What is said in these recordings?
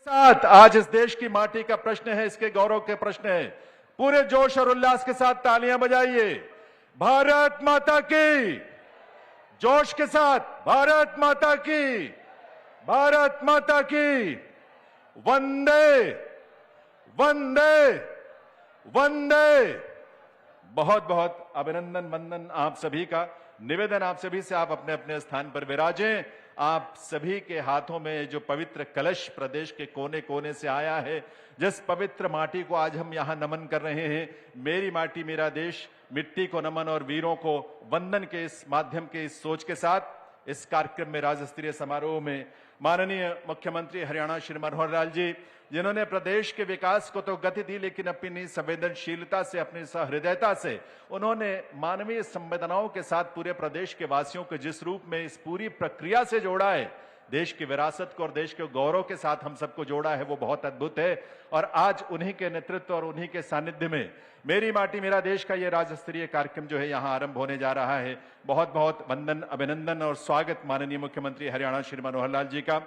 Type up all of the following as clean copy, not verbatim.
साथ आज इस देश की माटी का प्रश्न है, इसके गौरव के प्रश्न है। पूरे जोश और उल्लास के साथ तालियां बजाइए। भारत माता की, जोश के साथ भारत माता की, भारत माता की। वंदे वंदे वंदे। बहुत बहुत अभिनंदन वंदन आप सभी का। निवेदन आप सभी से, आप अपने अपने स्थान पर विराजें। आप सभी के हाथों में जो पवित्र कलश प्रदेश के कोने कोने से आया है, जिस पवित्र माटी को आज हम यहां नमन कर रहे हैं, मेरी माटी मेरा देश, मिट्टी को नमन और वीरों को वंदन के इस माध्यम के इस सोच के साथ इस कार्यक्रम में राज्य स्तरीय समारोह में माननीय मुख्यमंत्री हरियाणा श्री मनोहर लाल जी, जिन्होंने प्रदेश के विकास को तो गति दी, लेकिन अपनी संवेदनशीलता से, अपनी सहृदयता से उन्होंने मानवीय संवेदनाओं के साथ पूरे प्रदेश के वासियों को जिस रूप में इस पूरी प्रक्रिया से जोड़ा है, देश की विरासत को और देश के गौरव के साथ हम सबको जोड़ा है, वो बहुत अद्भुत है। और आज उन्हीं के नेतृत्व और उन्हीं के सानिध्य में मेरी माटी मेरा देश का ये राज्य स्तरीय कार्यक्रम जो है यहाँ आरंभ होने जा रहा है। बहुत बहुत वंदन, अभिनंदन और स्वागत माननीय मुख्यमंत्री हरियाणा श्री मनोहर लाल जी का।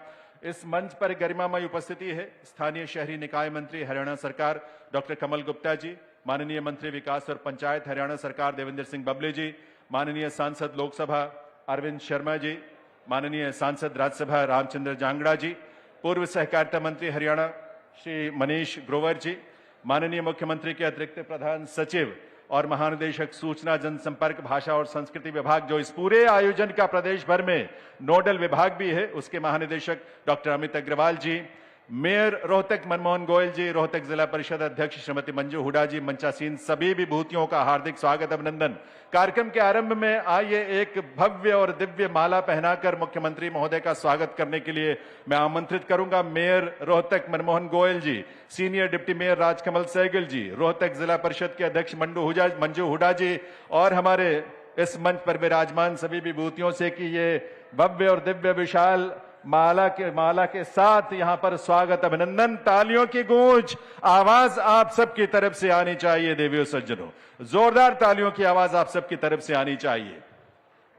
इस मंच पर गरिमामय उपस्थिति है स्थानीय शहरी निकाय मंत्री हरियाणा सरकार डॉक्टर कमल गुप्ता जी, माननीय मंत्री विकास और पंचायत हरियाणा सरकार देवेंद्र सिंह बबली जी, माननीय सांसद लोकसभा अरविंद शर्मा जी, माननीय सांसद राज्यसभा रामचंद्र जांगड़ा जी, पूर्व सहकारिता मंत्री हरियाणा श्री मनीष ग्रोवर जी, माननीय मुख्यमंत्री के अतिरिक्त प्रधान सचिव और महानिदेशक सूचना जनसंपर्क भाषा और संस्कृति विभाग, जो इस पूरे आयोजन का प्रदेश भर में नोडल विभाग भी है, उसके महानिदेशक डॉक्टर अमित अग्रवाल जी, मेयर रोहतक मनमोहन गोयल जी, रोहतक जिला परिषद अध्यक्ष श्रीमती मंजू हुडा जी, मंचासीन सभी विभूतियों का हार्दिक स्वागत, अभिनंदन। कार्यक्रम के आरंभ में आइए एक भव्य और दिव्य माला पहनाकर मुख्यमंत्री महोदय का स्वागत करने के लिए मैं आमंत्रित करूंगा mayor Rohtak Manmohan Goyal ji, senior deputy mayor Rajkamal Sehgal ji, Rohtak जिला परिषद के अध्यक्ष मंजू हुडा जी और हमारे इस मंच पर विराजमान सभी विभूतियों से कि ये भव्य और दिव्य विशाल माला के साथ यहां पर स्वागत, अभिनंदन, तालियों की गूंज, आवाज आप सबकी तरफ से आनी चाहिए। देवियों सज्जनों, जोरदार तालियों की आवाज आप सबकी तरफ से आनी चाहिए।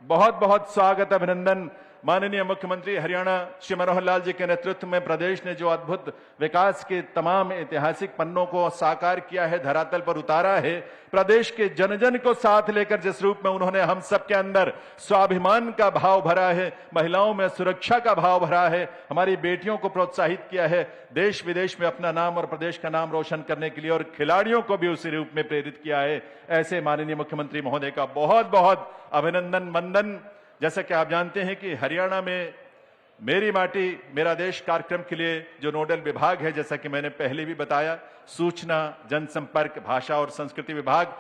बहुत बहुत स्वागत, अभिनंदन। माननीय मुख्यमंत्री हरियाणा श्री मनोहर लाल जी के नेतृत्व में प्रदेश ने जो अद्भुत विकास के तमाम ऐतिहासिक पन्नों को साकार किया है, धरातल पर उतारा है, प्रदेश के जन जन को साथ लेकर जिस रूप में उन्होंने हम सबके अंदर स्वाभिमान का भाव भरा है, महिलाओं में सुरक्षा का भाव भरा है, हमारी बेटियों को प्रोत्साहित किया है देश विदेश में अपना नाम और प्रदेश का नाम रोशन करने के लिए, और खिलाड़ियों को भी उसी रूप में प्रेरित किया है, ऐसे माननीय मुख्यमंत्री महोदय का बहुत बहुत अभिनंदन वंदन। जैसा कि आप जानते हैं कि हरियाणा में मेरी माटी मेरा देश कार्यक्रम के लिए जो नोडल विभाग है, जैसा कि मैंने पहले भी बताया, सूचना जनसंपर्क भाषा और संस्कृति विभाग,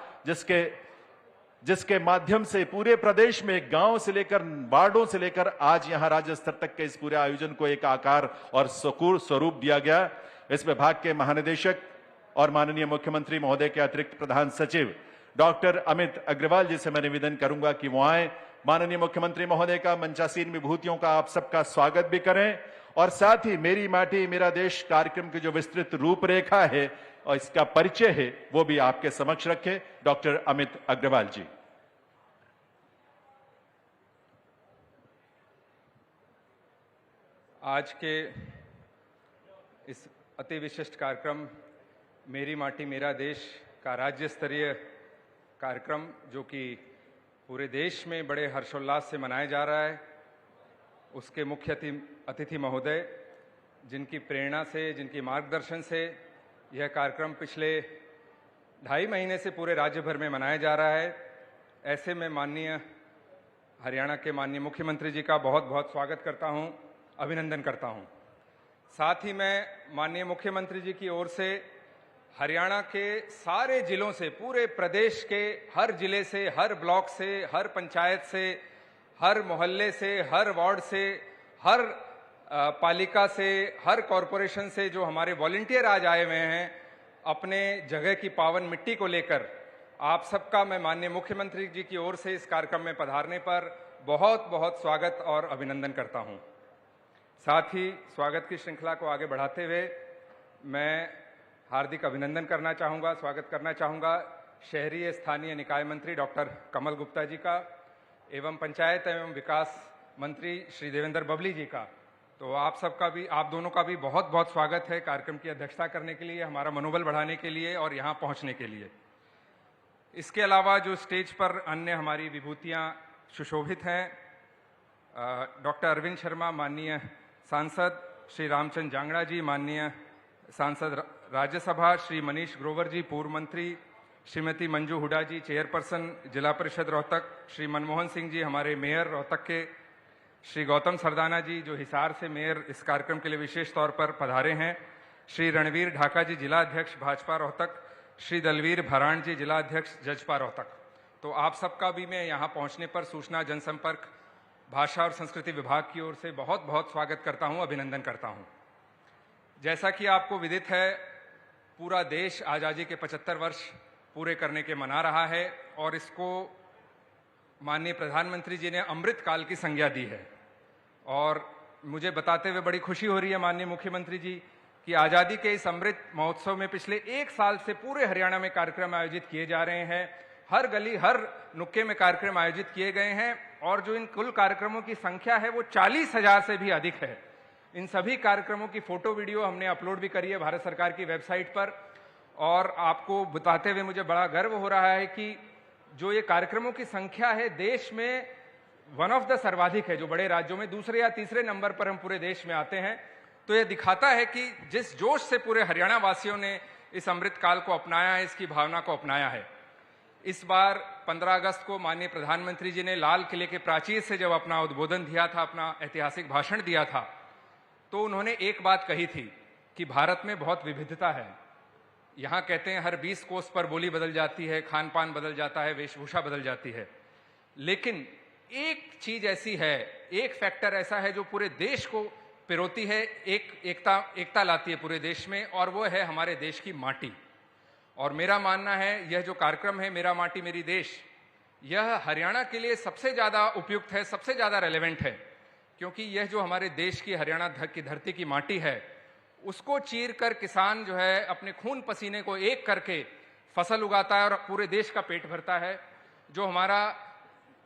जिसके माध्यम से पूरे प्रदेश में गांव से लेकर वार्डों से लेकर आज यहां राज्य स्तर तक के इस पूरे आयोजन को एक आकार और सकुर स्वरूप दिया गया। इस विभाग के महानिदेशक और माननीय मुख्यमंत्री महोदय के अतिरिक्त प्रधान सचिव डॉक्टर अमित अग्रवाल जी से मैं निवेदन करूंगा कि वो आए, माननीय मुख्यमंत्री महोदय का, मंचासीन विभूतियों का आप सबका स्वागत भी करें, और साथ ही मेरी माटी मेरा देश कार्यक्रम की जो विस्तृत रूपरेखा है और इसका परिचय है वो भी आपके समक्ष रखें। डॉक्टर अमित अग्रवाल जी। आज के इस अति विशिष्ट कार्यक्रम मेरी माटी मेरा देश का राज्य स्तरीय कार्यक्रम, जो कि पूरे देश में बड़े हर्षोल्लास से मनाया जा रहा है, उसके मुख्य अतिथि महोदय, जिनकी प्रेरणा से, जिनकी मार्गदर्शन से यह कार्यक्रम पिछले 2.5 महीने से पूरे राज्य भर में मनाया जा रहा है, ऐसे में माननीय हरियाणा के माननीय मुख्यमंत्री जी का बहुत बहुत स्वागत करता हूं, अभिनंदन करता हूं। साथ ही मैं माननीय मुख्यमंत्री जी की ओर से हरियाणा के सारे जिलों से, पूरे प्रदेश के हर जिले से, हर ब्लॉक से, हर पंचायत से, हर मोहल्ले से, हर वार्ड से, हर पालिका से, हर कॉरपोरेशन से जो हमारे वॉलंटियर आज आए हुए हैं अपने जगह की पावन मिट्टी को लेकर, आप सबका मैं माननीय मुख्यमंत्री जी की ओर से इस कार्यक्रम में पधारने पर बहुत बहुत स्वागत और अभिनंदन करता हूं। साथ ही स्वागत की श्रृंखला को आगे बढ़ाते हुए मैं हार्दिक अभिनंदन करना चाहूँगा, स्वागत करना चाहूँगा शहरी स्थानीय निकाय मंत्री डॉक्टर कमल गुप्ता जी का एवं पंचायत एवं विकास मंत्री श्री देवेंद्र बबली जी का, तो आप दोनों का भी बहुत बहुत स्वागत है कार्यक्रम की अध्यक्षता करने के लिए, हमारा मनोबल बढ़ाने के लिए और यहाँ पहुँचने के लिए। इसके अलावा जो स्टेज पर अन्य हमारी विभूतियाँ सुशोभित हैं, डॉक्टर अरविंद शर्मा माननीय सांसद, श्री रामचंद्र जांगड़ा जी माननीय सांसद राज्यसभा, श्री मनीष ग्रोवर जी पूर्व मंत्री, श्रीमती मंजू हुडा जी चेयरपर्सन जिला परिषद रोहतक, श्री मनमोहन सिंह जी हमारे मेयर रोहतक के, श्री गौतम सरदाना जी जो हिसार से मेयर इस कार्यक्रम के लिए विशेष तौर पर पधारे हैं, श्री रणवीर ढाका जी जिला अध्यक्ष भाजपा रोहतक, श्री दलवीर भराण जी जिला अध्यक्ष जजपा रोहतक। तो आप सबका भी मैं यहाँ पहुँचने पर सूचना जनसंपर्क भाषा और संस्कृति विभाग की ओर से बहुत बहुत स्वागत करता हूँ, अभिनंदन करता हूँ। जैसा कि आपको विदित है, पूरा देश आज़ादी के 75 वर्ष पूरे करने के मना रहा है और इसको माननीय प्रधानमंत्री जी ने अमृत काल की संज्ञा दी है। और मुझे बताते हुए बड़ी खुशी हो रही है माननीय मुख्यमंत्री जी कि आज़ादी के इस अमृत महोत्सव में पिछले 1 साल से पूरे हरियाणा में कार्यक्रम आयोजित किए जा रहे हैं। हर गली हर नुक्के में कार्यक्रम आयोजित किए गए हैं और जो इन कुल कार्यक्रमों की संख्या है वो 40,000 से भी अधिक है। इन सभी कार्यक्रमों की फोटो वीडियो हमने अपलोड भी करी है भारत सरकार की वेबसाइट पर। और आपको बताते हुए मुझे बड़ा गर्व हो रहा है कि जो ये कार्यक्रमों की संख्या है देश में वन ऑफ द सर्वाधिक है, जो बड़े राज्यों में दूसरे या तीसरे नंबर पर हम पूरे देश में आते हैं। तो ये दिखाता है कि जिस जोश से पूरे हरियाणा वासियों ने इस अमृत काल को अपनाया है, इसकी भावना को अपनाया है। इस बार 15 अगस्त को माननीय प्रधानमंत्री जी ने लाल किले के प्राचीर से जब अपना उद्बोधन दिया था, अपना ऐतिहासिक भाषण दिया था, तो उन्होंने एक बात कही थी कि भारत में बहुत विविधता है। यहाँ कहते हैं हर 20 कोस पर बोली बदल जाती है, खान पान बदल जाता है, वेशभूषा बदल जाती है, लेकिन एक चीज ऐसी है, एक फैक्टर ऐसा है जो पूरे देश को पिरोती है, एकता लाती है पूरे देश में, और वो है हमारे देश की माटी। और मेरा मानना है यह जो कार्यक्रम है मेरा माटी मेरी देश, यह हरियाणा के लिए सबसे ज़्यादा उपयुक्त है, सबसे ज़्यादा रेलेवेंट है, क्योंकि यह जो हमारे देश की हरियाणा की धरती की माटी है उसको चीर कर किसान जो है अपने खून पसीने को एक करके फसल उगाता है और पूरे देश का पेट भरता है। जो हमारा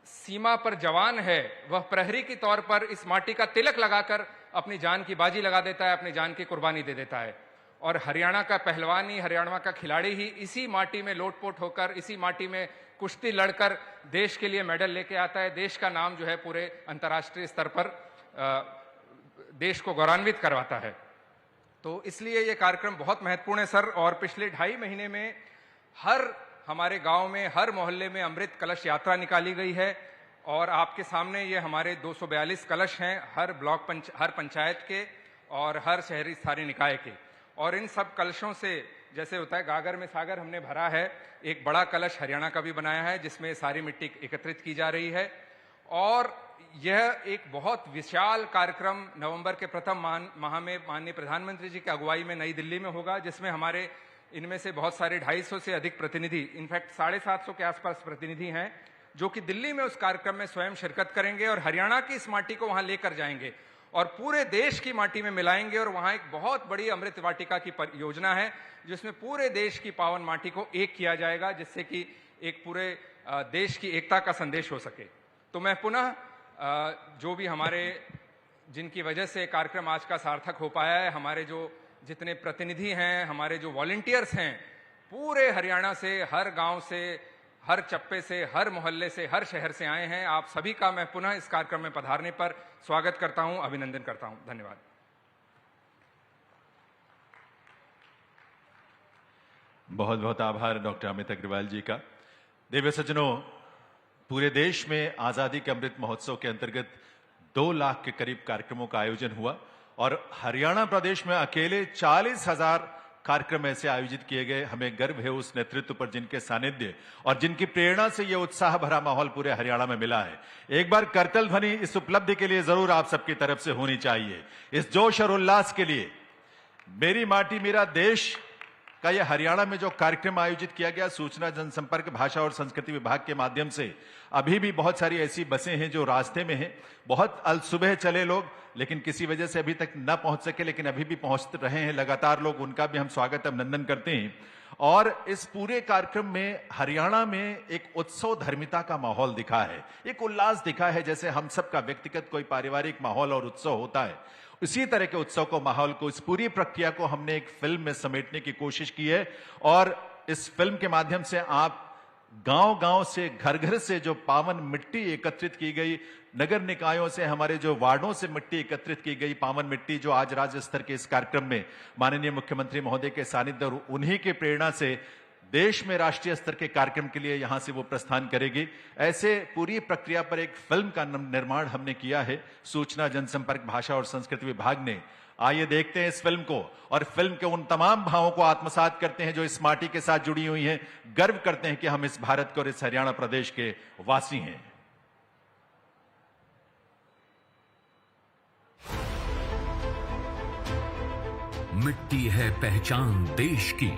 सीमा पर जवान है वह प्रहरी के तौर पर इस माटी का तिलक लगाकर अपनी जान की बाजी लगा देता है, अपनी जान की कुर्बानी दे देता है। और हरियाणा का पहलवान ही, हरियाणा का खिलाड़ी ही इसी माटी में लोटपोट होकर, इसी माटी में कुश्ती लड़कर देश के लिए मेडल लेके आता है, देश का नाम जो है पूरे अंतर्राष्ट्रीय स्तर पर देश को गौरवान्वित करवाता है। तो इसलिए ये कार्यक्रम बहुत महत्वपूर्ण है सर। और पिछले 2.5 महीने में हमारे गांव में, हर मोहल्ले में अमृत कलश यात्रा निकाली गई है और आपके सामने ये हमारे 242 कलश हैं, हर पंचायत के और हर शहरी स्थानीय निकाय के। और इन सब कलशों से जैसे होता है गागर में सागर हमने भरा है, एक बड़ा कलश हरियाणा का भी बनाया है जिसमें सारी मिट्टी एकत्रित की जा रही है। और यह एक बहुत विशाल कार्यक्रम नवंबर के प्रथम माह में माननीय प्रधानमंत्री जी की अगुवाई में नई दिल्ली में होगा, जिसमें हमारे इनमें से बहुत सारे 250 से अधिक प्रतिनिधि, इनफैक्ट 750 के आसपास प्रतिनिधि हैं जो कि दिल्ली में उस कार्यक्रम में स्वयं शिरकत करेंगे और हरियाणा की इस माटी को वहां लेकर जाएंगे और पूरे देश की माटी में मिलाएंगे। और वहां एक बहुत बड़ी अमृत वाटिका की योजना है जिसमें पूरे देश की पावन माटी को एक किया जाएगा, जिससे कि एक पूरे देश की एकता का संदेश हो सके। तो मैं पुनः जो भी हमारे जिनकी वजह से कार्यक्रम आज का सार्थक हो पाया है, हमारे जो जितने प्रतिनिधि हैं, हमारे जो वॉलंटियर्स हैं, पूरे हरियाणा से, हर गांव से, हर चप्पे से, हर मोहल्ले से, हर शहर से आए हैं, आप सभी का मैं पुनः इस कार्यक्रम में पधारने पर स्वागत करता हूं, अभिनंदन करता हूं। धन्यवाद। बहुत बहुत आभार डॉक्टर अमित अग्रवाल जी का। दिव्य सज्जनों, पूरे देश में आजादी के अमृत महोत्सव के अंतर्गत 2 लाख के करीब कार्यक्रमों का आयोजन हुआ और हरियाणा प्रदेश में अकेले 40,000 कार्यक्रम ऐसे आयोजित किए गए। हमें गर्व है उस नेतृत्व पर जिनके सानिध्य और जिनकी प्रेरणा से यह उत्साह भरा माहौल पूरे हरियाणा में मिला है। एक बार करतल ध्वनि इस उपलब्धि के लिए जरूर आप सबकी तरफ से होनी चाहिए। इस जोश और उल्लास के लिए मेरी माटी मेरा देश का यह हरियाणा में जो कार्यक्रम आयोजित किया गया, सूचना जनसंपर्क भाषा और संस्कृति विभाग के माध्यम से, अभी भी बहुत सारी ऐसी बसें हैं जो रास्ते में हैं। बहुत सुबह चले लोग, लेकिन किसी वजह से अभी तक न पहुंच सके, लेकिन अभी भी पहुंच रहे हैं लगातार लोग, उनका भी हम स्वागत अभिनंदन करते हैं। और इस पूरे कार्यक्रम में हरियाणा में एक उत्सव धर्मिता का माहौल दिखा है, एक उल्लास दिखा है, जैसे हम सबका व्यक्तिगत कोई पारिवारिक माहौल और उत्सव होता है इसी तरह के उत्सव को, माहौल को, इस पूरी प्रक्रिया को हमने एक फिल्म में समेटने की कोशिश की है। और इस फिल्म के माध्यम से आप गांव-गांव से, घर-घर से जो पावन मिट्टी एकत्रित की गई, नगर निकायों से, हमारे जो वार्डों से मिट्टी एकत्रित की गई, पावन मिट्टी जो आज राज्य स्तर के इस कार्यक्रम में माननीय मुख्यमंत्री महोदय के सानिध्य और उन्हीं की प्रेरणा से देश में राष्ट्रीय स्तर के कार्यक्रम के लिए यहां से वो प्रस्थान करेगी। ऐसे पूरी प्रक्रिया पर एक फिल्म का निर्माण हमने किया है सूचना जनसंपर्क भाषा और संस्कृति विभाग ने। आइए देखते हैं इस फिल्म को और फिल्म के उन तमाम भावों को आत्मसात करते हैं जो इस माटी के साथ जुड़ी हुई हैं, गर्व करते हैं कि हम इस भारत के और इस हरियाणा प्रदेश के वासी हैं। मिट्टी है पहचान देश की,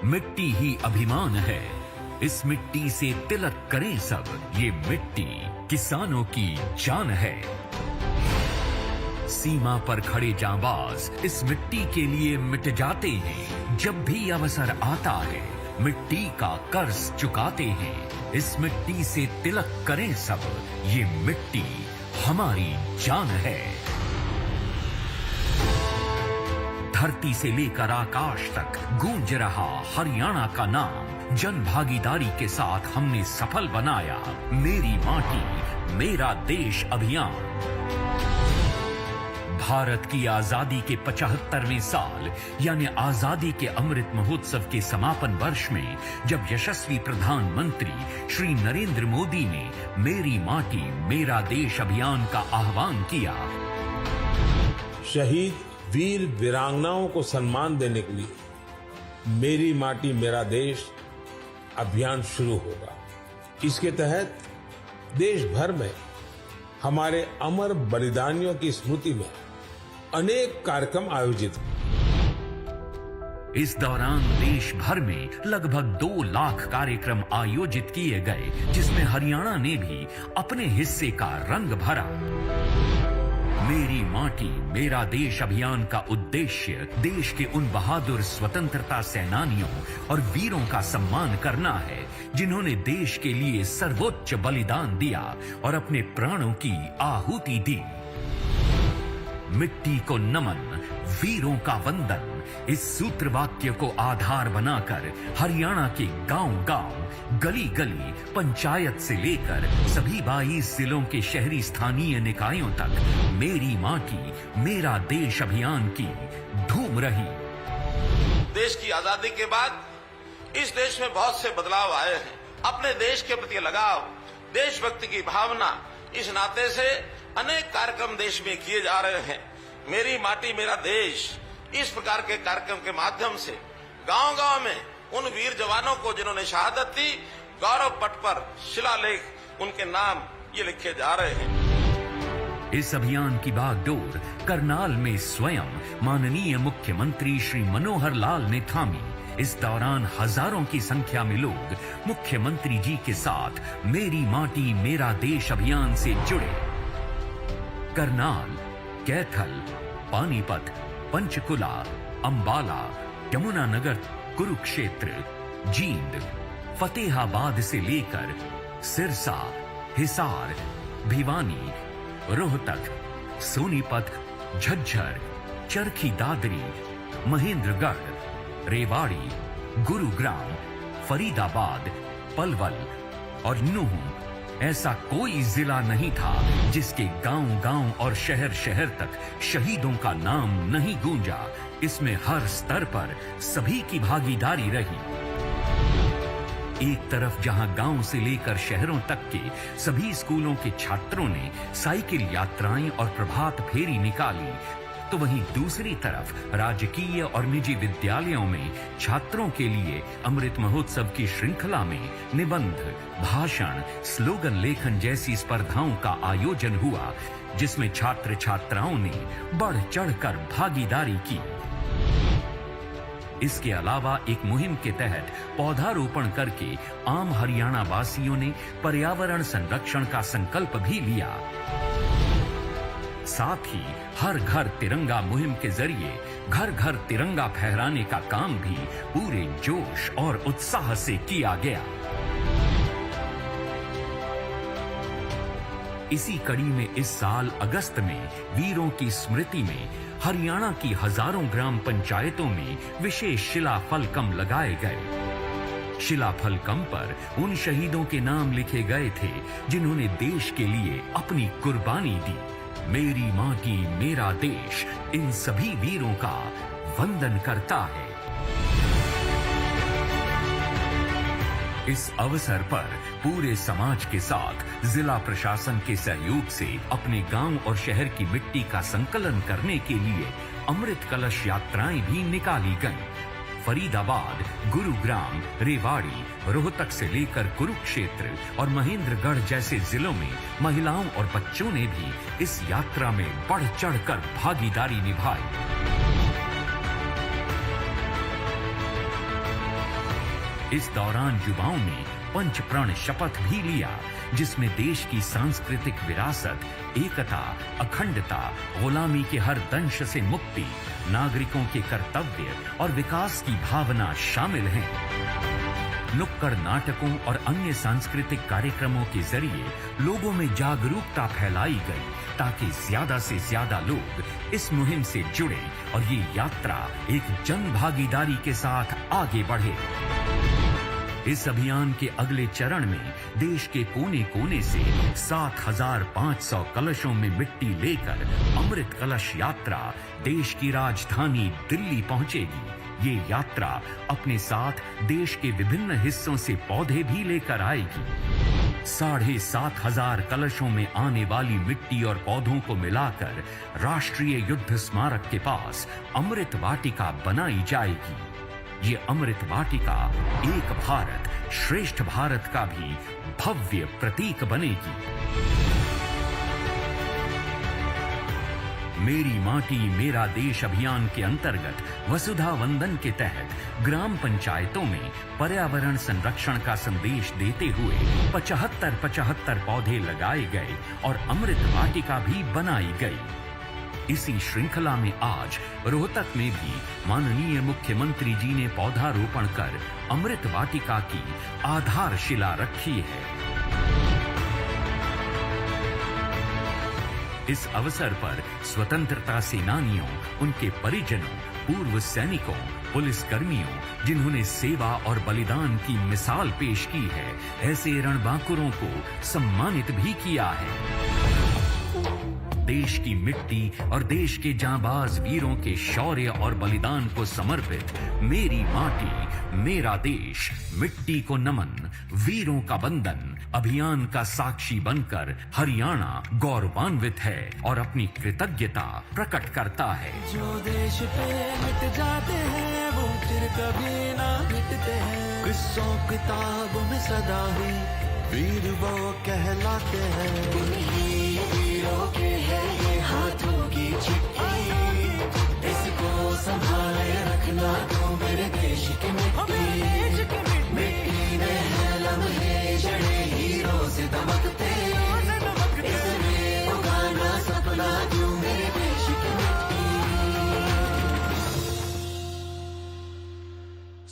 मिट्टी ही अभिमान है। इस मिट्टी से तिलक करें सब, ये मिट्टी किसानों की जान है। सीमा पर खड़े जांबाज इस मिट्टी के लिए मिट जाते हैं। जब भी अवसर आता है मिट्टी का कर्ज चुकाते हैं। इस मिट्टी से तिलक करें सब, ये मिट्टी हमारी जान है। धरती से लेकर आकाश तक गूंज रहा हरियाणा का नाम। जन भागीदारी के साथ हमने सफल बनाया मेरी माटी मेरा देश अभियान। भारत की आजादी के 75वें साल यानी आजादी के अमृत महोत्सव के समापन वर्ष में जब यशस्वी प्रधानमंत्री श्री नरेंद्र मोदी ने मेरी माटी मेरा देश अभियान का आह्वान किया, शहीद वीर वीरांगनाओं को सम्मान देने के लिए मेरी माटी मेरा देश अभियान शुरू होगा। इसके तहत देश भर में हमारे अमर बलिदानियों की स्मृति में अनेक कार्यक्रम आयोजित हुए। इस दौरान देश भर में लगभग 2 लाख कार्यक्रम आयोजित किए गए, जिसमें हरियाणा ने भी अपने हिस्से का रंग भरा। मेरी माटी मेरा देश अभियान का उद्देश्य देश के उन बहादुर स्वतंत्रता सेनानियों और वीरों का सम्मान करना है जिन्होंने देश के लिए सर्वोच्च बलिदान दिया और अपने प्राणों की आहुति दी। मिट्टी को नमन, वीरों का वंदन, इस सूत्र वाक्य को आधार बनाकर हरियाणा के गांव-गांव, गली-गली, पंचायत से लेकर सभी 22 जिलों के शहरी स्थानीय निकायों तक मेरी माटी मेरा देश अभियान की धूम रही। देश की आजादी के बाद इस देश में बहुत से बदलाव आए हैं। अपने देश के प्रति लगाव, देशभक्ति की भावना, इस नाते से अनेक कार्यक्रम देश में किए जा रहे हैं। मेरी माटी मेरा देश, इस प्रकार के कार्यक्रम के माध्यम से गांव-गांव में उन वीर जवानों को जिन्होंने शहादत दी, गौरव पट पर शिलालेख उनके नाम ये लिखे जा रहे हैं। इस अभियान की बागडोर करनाल में स्वयं माननीय मुख्यमंत्री श्री मनोहर लाल ने थामी। इस दौरान हजारों की संख्या में लोग मुख्यमंत्री जी के साथ मेरी माटी मेरा देश अभियान से जुड़े। करनाल, कैथल, पानीपत, पंचकुला, अंबाला, यमुनानगर, कुरुक्षेत्र, जींद, फतेहाबाद से लेकर सिरसा, हिसार, भिवानी, रोहतक, सोनीपत, झज्जर, चरखी दादरी, महेंद्रगढ़, रेवाड़ी, गुरुग्राम, फरीदाबाद, पलवल और नूह, ऐसा कोई जिला नहीं था जिसके गांव-गांव और शहर-शहर तक शहीदों का नाम नहीं गूंजा। इसमें हर स्तर पर सभी की भागीदारी रही। एक तरफ जहां गांव से लेकर शहरों तक के सभी स्कूलों के छात्रों ने साइकिल यात्राएं और प्रभात फेरी निकाली, तो वहीं दूसरी तरफ राजकीय और निजी विद्यालयों में छात्रों के लिए अमृत महोत्सव की श्रृंखला में निबंध, भाषण, स्लोगन लेखन जैसी स्पर्धाओं का आयोजन हुआ, जिसमें छात्र छात्राओं ने बढ़ चढ़कर भागीदारी की। इसके अलावा एक मुहिम के तहत पौधारोपण करके आम हरियाणा वासियों ने पर्यावरण संरक्षण का संकल्प भी लिया। साथ ही हर घर तिरंगा मुहिम के जरिए घर घर तिरंगा फहराने का काम भी पूरे जोश और उत्साह से किया गया। इसी कड़ी में इस साल अगस्त में वीरों की स्मृति में हरियाणा की हजारों ग्राम पंचायतों में विशेष शिलाफलकम लगाए गए। शिलाफलकम पर उन शहीदों के नाम लिखे गए थे जिन्होंने देश के लिए अपनी कुर्बानी दी। मेरी माटी मेरा देश इन सभी वीरों का वंदन करता है। इस अवसर पर पूरे समाज के साथ जिला प्रशासन के सहयोग से अपने गांव और शहर की मिट्टी का संकलन करने के लिए अमृत कलश यात्राएं भी निकाली गईं। फरीदाबाद, गुरुग्राम, रेवाड़ी, रोहतक से लेकर कुरुक्षेत्र और महेंद्रगढ़ जैसे जिलों में महिलाओं और बच्चों ने भी इस यात्रा में बढ़ चढ़कर भागीदारी निभाई। इस दौरान युवाओं ने पंच प्रण शपथ भी लिया, जिसमें देश की सांस्कृतिक विरासत, एकता, अखंडता, गुलामी के हर दंश से मुक्ति, नागरिकों के कर्तव्य और विकास की भावना शामिल है। नुक्कड़ नाटकों और अन्य सांस्कृतिक कार्यक्रमों के जरिए लोगों में जागरूकता फैलाई गई ताकि ज्यादा से ज्यादा लोग इस मुहिम से जुड़े और ये यात्रा एक जन भागीदारी के साथ आगे बढ़े। इस अभियान के अगले चरण में देश के कोने कोने से 7,500 कलशों में मिट्टी लेकर अमृत कलश यात्रा देश की राजधानी दिल्ली पहुंचेगी। ये यात्रा अपने साथ देश के विभिन्न हिस्सों से पौधे भी लेकर आएगी। 7,500 कलशों में आने वाली मिट्टी और पौधों को मिलाकर राष्ट्रीय युद्ध स्मारक के पास अमृत वाटिका बनाई जाएगी। ये अमृत वाटिका एक भारत श्रेष्ठ भारत का भी भव्य प्रतीक बनेगी। मेरी माटी मेरा देश अभियान के अंतर्गत वसुधा वंदन के तहत ग्राम पंचायतों में पर्यावरण संरक्षण का संदेश देते हुए 75 पौधे लगाए गए और अमृत वाटिका भी बनाई गई। इसी श्रृंखला में आज रोहतक में भी माननीय मुख्यमंत्री जी ने पौधारोपण कर अमृत वाटिका की आधारशिला रखी है। इस अवसर पर स्वतंत्रता सेनानियों, उनके परिजनों, पूर्व सैनिकों, पुलिस कर्मियों जिन्होंने सेवा और बलिदान की मिसाल पेश की है, ऐसे रणबांकुरों को सम्मानित भी किया है। देश की मिट्टी और देश के जांबाज वीरों के शौर्य और बलिदान को समर्पित मेरी माटी मेरा देश मिट्टी को नमन वीरों का वंदन अभियान का साक्षी बनकर हरियाणा गौरवान्वित है और अपनी कृतज्ञता प्रकट करता है। जो देश पे मिट जाते हैं वो फिर कभी ना मिटते हैं। किस्सों किताबों में सदा ही वीर वो कहलाते हैं। वीरों के है ये हाथों की चिट्ठी, इसको संभाले रखना तो मेरे देश की मिट्टी। मिट्टी में है लम्हे जड़े हीरों से दमकते, इसमें उगाना सपना जो मेरे देश की मिट्टी।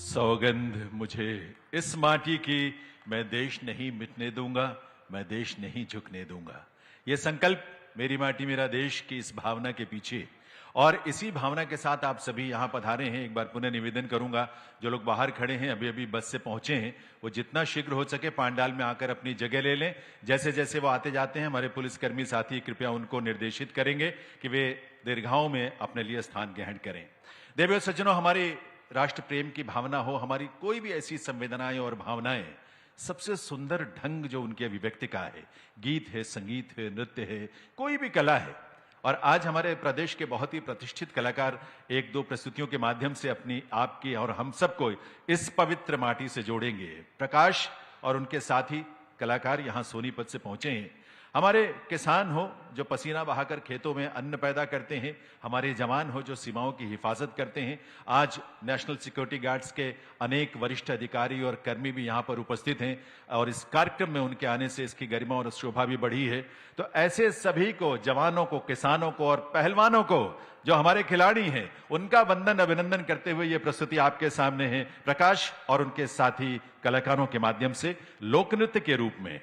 सौगंध मुझे इस माटी की, मैं देश नहीं मिटने दूंगा, मैं देश नहीं झुकने दूंगा। ये संकल्प मेरी माटी मेरा देश की इस भावना के पीछे और इसी भावना के साथ आप सभी यहां पधारे हैं। एक बार पुनः निवेदन करूंगा, जो लोग बाहर खड़े हैं अभी अभी बस से पहुंचे हैं, वो जितना शीघ्र हो सके पांडाल में आकर अपनी जगह ले लें। जैसे जैसे वो आते जाते हैं हमारे पुलिसकर्मी साथी कृपया उनको निर्देशित करेंगे कि वे दीर्घाओं में अपने लिए स्थान ग्रहण करें। देवियों सज्जनों, हमारी राष्ट्र प्रेम की भावना हो, हमारी कोई भी ऐसी संवेदनाएं और भावनाएं, सबसे सुंदर ढंग जो उनकी अभिव्यक्ति का है, गीत है, संगीत है, नृत्य है, कोई भी कला है। और आज हमारे प्रदेश के बहुत ही प्रतिष्ठित कलाकार एक दो प्रस्तुतियों के माध्यम से अपनी, आपकी और हम सबको इस पवित्र माटी से जोड़ेंगे। प्रकाश और उनके साथी कलाकार यहां सोनीपत से पहुंचे हैं। हमारे किसान हो जो पसीना बहाकर खेतों में अन्न पैदा करते हैं, हमारे जवान हो जो सीमाओं की हिफाजत करते हैं। आज नेशनल सिक्योरिटी गार्ड्स के अनेक वरिष्ठ अधिकारी और कर्मी भी यहाँ पर उपस्थित हैं और इस कार्यक्रम में उनके आने से इसकी गरिमा और शोभा भी बढ़ी है। तो ऐसे सभी को, जवानों को, किसानों को और पहलवानों को जो हमारे खिलाड़ी हैं, उनका वंदन अभिनंदन करते हुए ये प्रस्तुति आपके सामने है प्रकाश और उनके साथी कलाकारों के माध्यम से लोक नृत्य के रूप में।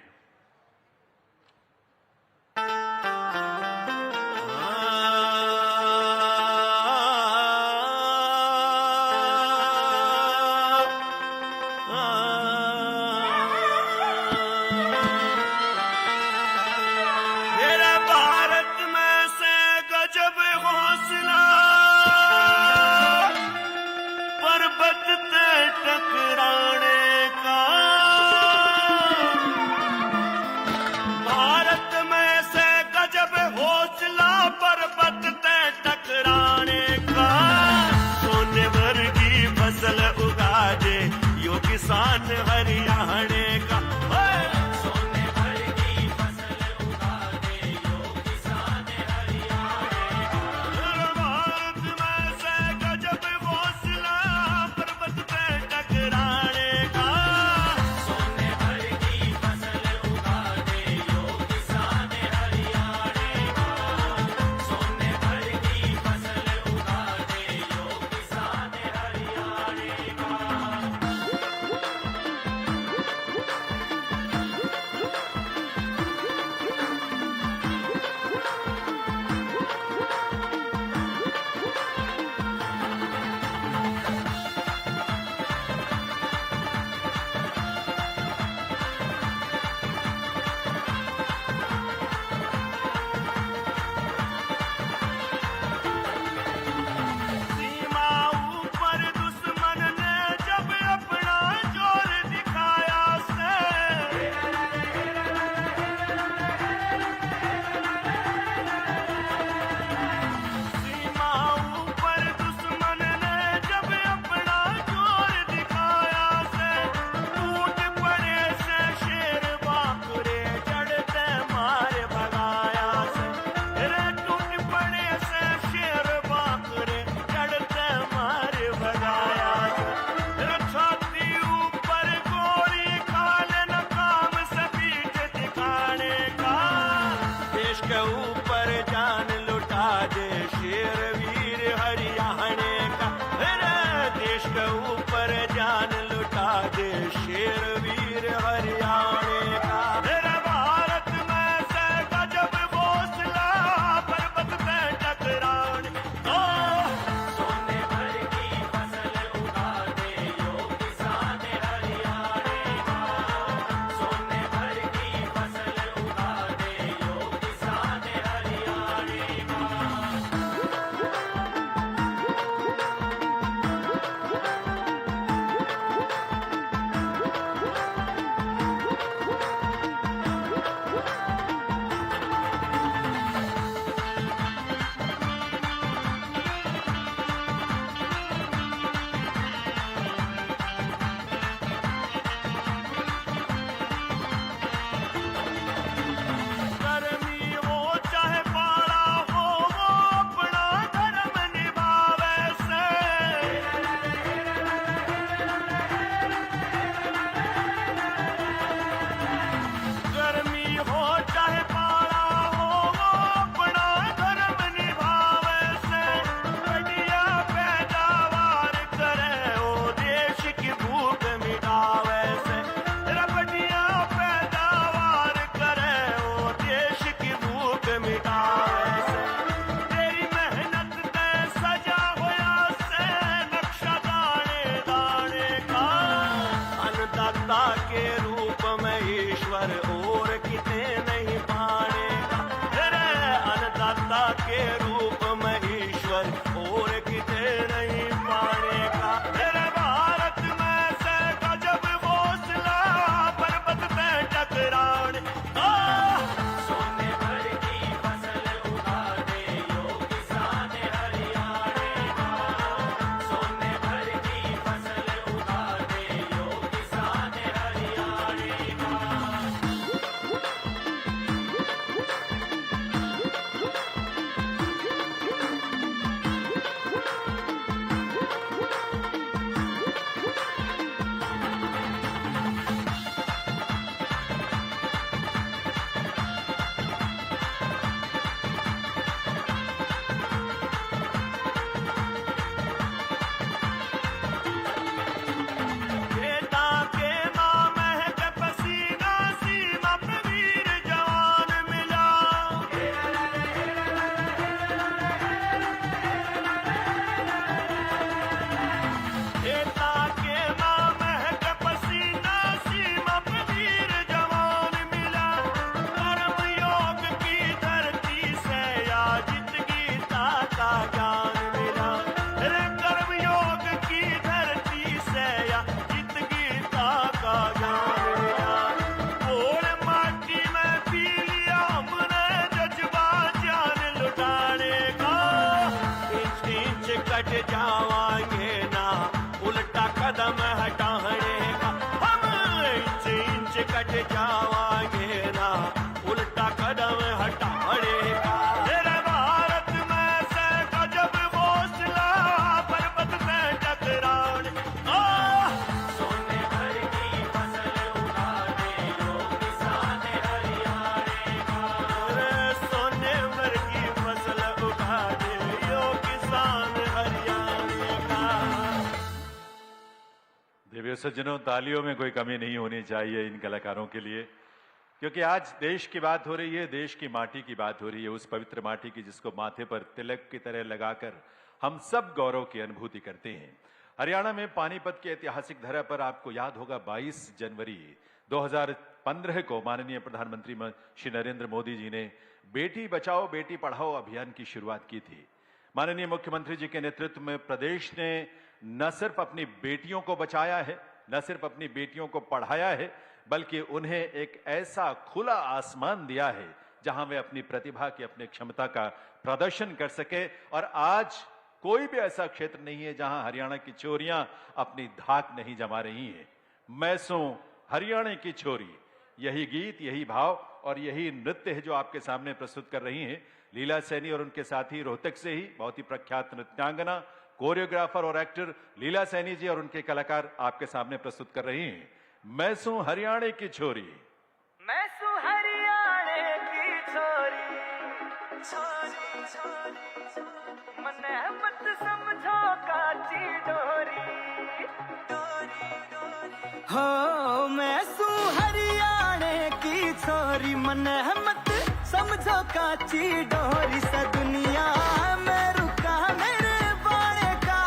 किसान हरियाणे का। भारत में से गजब हौसला पर्वत पे टकराने का। सीमाओं पर दुश्मन ने जब अपना जोर दिखाया से, सीमाओं पर दुश्मन ने जब अपना जोर दिखाया से, टूट पड़े से शेर बाकुरे चढ़ते मारे भगाया से। रे टूट पड़े से शेर बाकुरे चढ़ते मारे भगाया से। रे छाती ऊपर गोली खाले न काम से पीठ दिखाने का। देश के ऊपर जान लुटा दे शेर वीर हरियाणे का। रे देश के ऊपर जान लुटा दे शेर वीर हरियाणे का। रे भारत में से गजब हौसला पर्वत पे टकराने का। सोने भर की फसल उगा दे यो किसान हरियाणे का। सोने भर की फसल उगा दे यो किसान हरियाणे का। गर्मी हो चाहे पारा हो वो अपना धर्म निभावे से। गर्मी हो चाहे पारा हो वो अपना धर्म निभावे से। बढ़िया पैदावार करे वो देश की भूख मिटावे से। बढ़िया पैदावार करे वो देश की भूख मिटावे से। तेरी मेहनत ने सजा होया से नक्शा दाने दाने का। अन्नदाता के रूप में ईश्वर और कितने नहीं पाने का। रे अन्नदाता के रूप में ईश्वर और कितने नहीं पाने का। रे भारत में से गजब हौसला पर्वत पे टकराने का। सोने भर की फसल उगा दे यो किसान हरियाणे का। सोने भर की फसल उगा दे यो किसान हरियाणे का। सज्जनों, तालियों में कोई कमी नहीं होनी चाहिए इन कलाकारों के लिए, क्योंकि आज देश की बात हो रही है, देश की माटी की बात हो रही है, उस पवित्र माटी की जिसको माथे पर तिलक की तरह लगाकर हम सब गौरव की अनुभूति करते हैं। हरियाणा में पानीपत के ऐतिहासिक धरा पर आपको याद होगा 22 जनवरी 2015 को माननीय प्रधानमंत्री श्री नरेंद्र मोदी जी ने बेटी बचाओ बेटी पढ़ाओ अभियान की शुरुआत की थी। माननीय मुख्यमंत्री जी के नेतृत्व में प्रदेश ने न सिर्फ अपनी बेटियों को बचाया है, न सिर्फ अपनी बेटियों को पढ़ाया है, बल्कि उन्हें एक ऐसा खुला आसमान दिया है जहां वे अपनी प्रतिभा की, अपनी क्षमता का प्रदर्शन कर सके। और आज कोई भी ऐसा क्षेत्र नहीं है जहां हरियाणा की छोरियां अपनी धाक नहीं जमा रही हैं। मैं सू हरियाणा की छोरी, यही गीत, यही भाव और यही नृत्य है जो आपके सामने प्रस्तुत कर रही हैं लीला सैनी और उनके साथी रोहतक से ही बहुत ही प्रख्यात नृत्यांगना, कोरियोग्राफर और एक्टर लीला सैनी जी और उनके कलाकार आपके सामने प्रस्तुत कर रही हैं मैं सू हरियाणा की छोरी। मैं सू हरियाणा की छोरी, छोरी छोरी मने मत समझो काची डोरी, डोरी डोरी हो। मैं सू हरियाणा की छोरी, मने मत समझो काची डोरी। सा दुनिया में रुका मेरे बाणे का,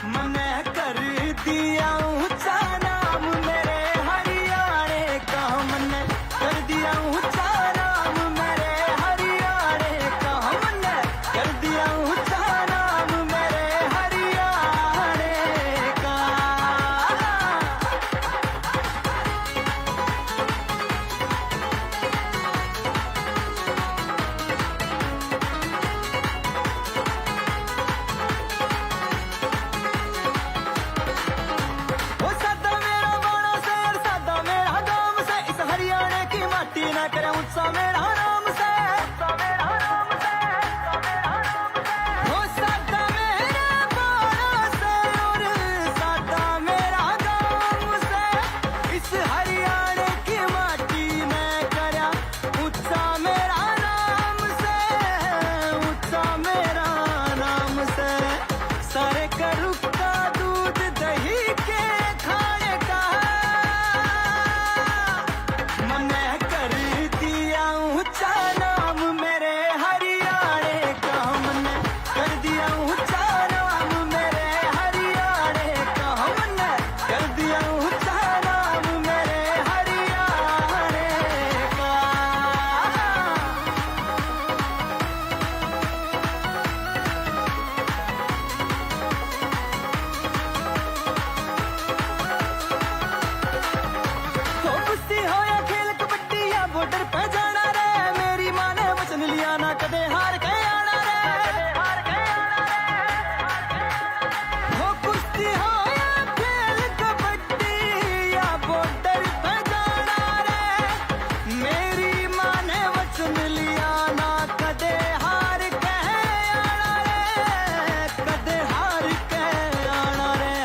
मने कर दिया ऊंचा नाम मेरे हरियाणा का, मने कर दिया ऊंचा नाम मेरे हरियाणा का, मने कर दिया ऊंचा नाम मेरे हरियाणा का। वो सादा मेरा बाणा से और सादा मेरा गाम से, इस हरियाणा की माटी ना करे उत्साह मेरा नाम से, मेरा नाम से, मेरा नाम से। वो सादा मेरा बाणा से और सादा मेरा गाम से, इस हरियाणा की माटी में करा उत्साह मेरा नाम से, उत्साह मेरा नाम से। सारे करू का दूध दही के खाने का, मने कर दिया ऊंचा नाम मेरे हरियाणा का, मने कर दिया ऊंचा नाम मेरे हरियाणा का, मने कर दिया ऊंचा नाम मेरे हरियाणा का। हो कुश्ती हो या खेल कबड्डी या बॉर्डर पे जाना रे, मेरी माँ ने वचन लिया ना कदे हार के आना रे, हार के आना रे। हो कुश्ती हो या खेल कबड्डी या बॉर्डर पे जाना रे, मेरी माँ ने वचन लिया ना कदे हार के आना रे, कदे हार के आना रे।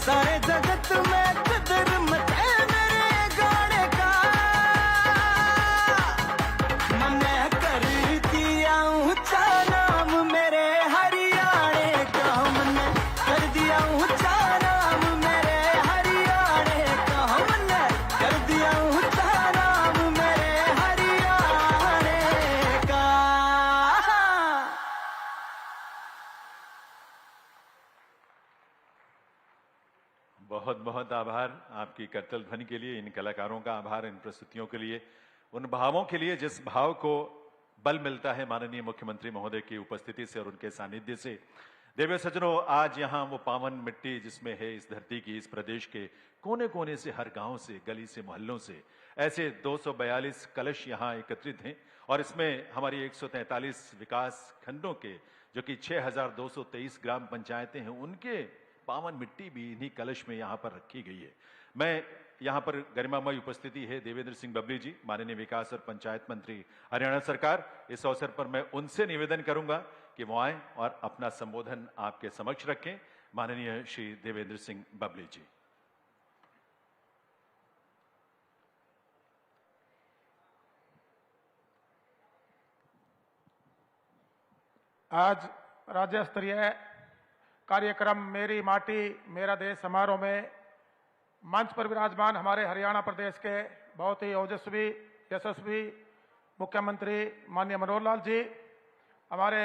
सारे जगत में कदर मचे मेरे गाने का, मने कर दिया ऊंचा नाम मेरे हरियाणा का, मने कर दिया ऊंचा नाम मेरे हरियाणा का, मने कर दिया ऊंचा नाम मेरे हरियाणा का। बहुत बहुत आभार आपकी करतल ध्वनि के लिए, इन कलाकारों का आभार इन प्रस्तुतियों के लिए, उन भावों के लिए जिस भाव को बल मिलता है माननीय मुख्यमंत्री महोदय की उपस्थिति से और उनके सानिध्य से। देवी सज्जनों, आज यहाँ वो पावन मिट्टी जिसमें है इस धरती की, इस प्रदेश के कोने कोने से, हर गांव से, गली से, मोहल्लों से ऐसे 242 कलश यहाँ एकत्रित हैं और इसमें हमारी 143 विकास खंडों के, जो कि 6223 ग्राम पंचायतें हैं, उनके पावन मिट्टी भी इन्हीं कलश में यहाँ पर रखी गई है। मैं यहाँ पर गरिमामय उपस्थिति है देवेंद्र सिंह बबली जी, माननीय विकास और पंचायत मंत्री हरियाणा सरकार। इस अवसर पर मैं उनसे निवेदन करूंगा कि वो आए और अपना संबोधन आपके समक्ष रखें। माननीय श्री देवेंद्र सिंह बबली जी। आज राज्य स्तरीय कार्यक्रम मेरी माटी मेरा देश समारोह में मंच पर विराजमान हमारे हरियाणा प्रदेश के बहुत ही ओजस्वी यशस्वी मुख्यमंत्री माननीय मनोहर लाल जी, हमारे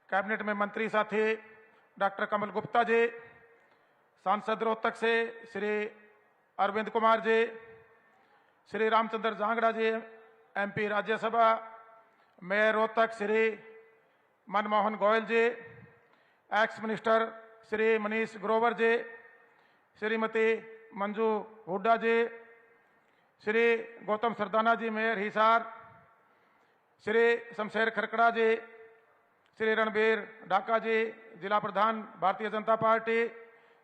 कैबिनेट में मंत्री साथी डॉक्टर कमल गुप्ता जी, सांसद रोहतक से श्री अरविंद कुमार जी, श्री रामचंद्र जांगड़ा जी एमपी राज्यसभा, मेयर रोहतक श्री मनमोहन गोयल जी, एक्स मिनिस्टर श्री मनीष ग्रोवर जी, श्रीमती मंजू हुड्डा जी, श्री गौतम सरदाना जी मेयर हिसार, श्री शमशेर खरकड़ा जी, श्री रणबीर ढाका जी जिला प्रधान भारतीय जनता पार्टी,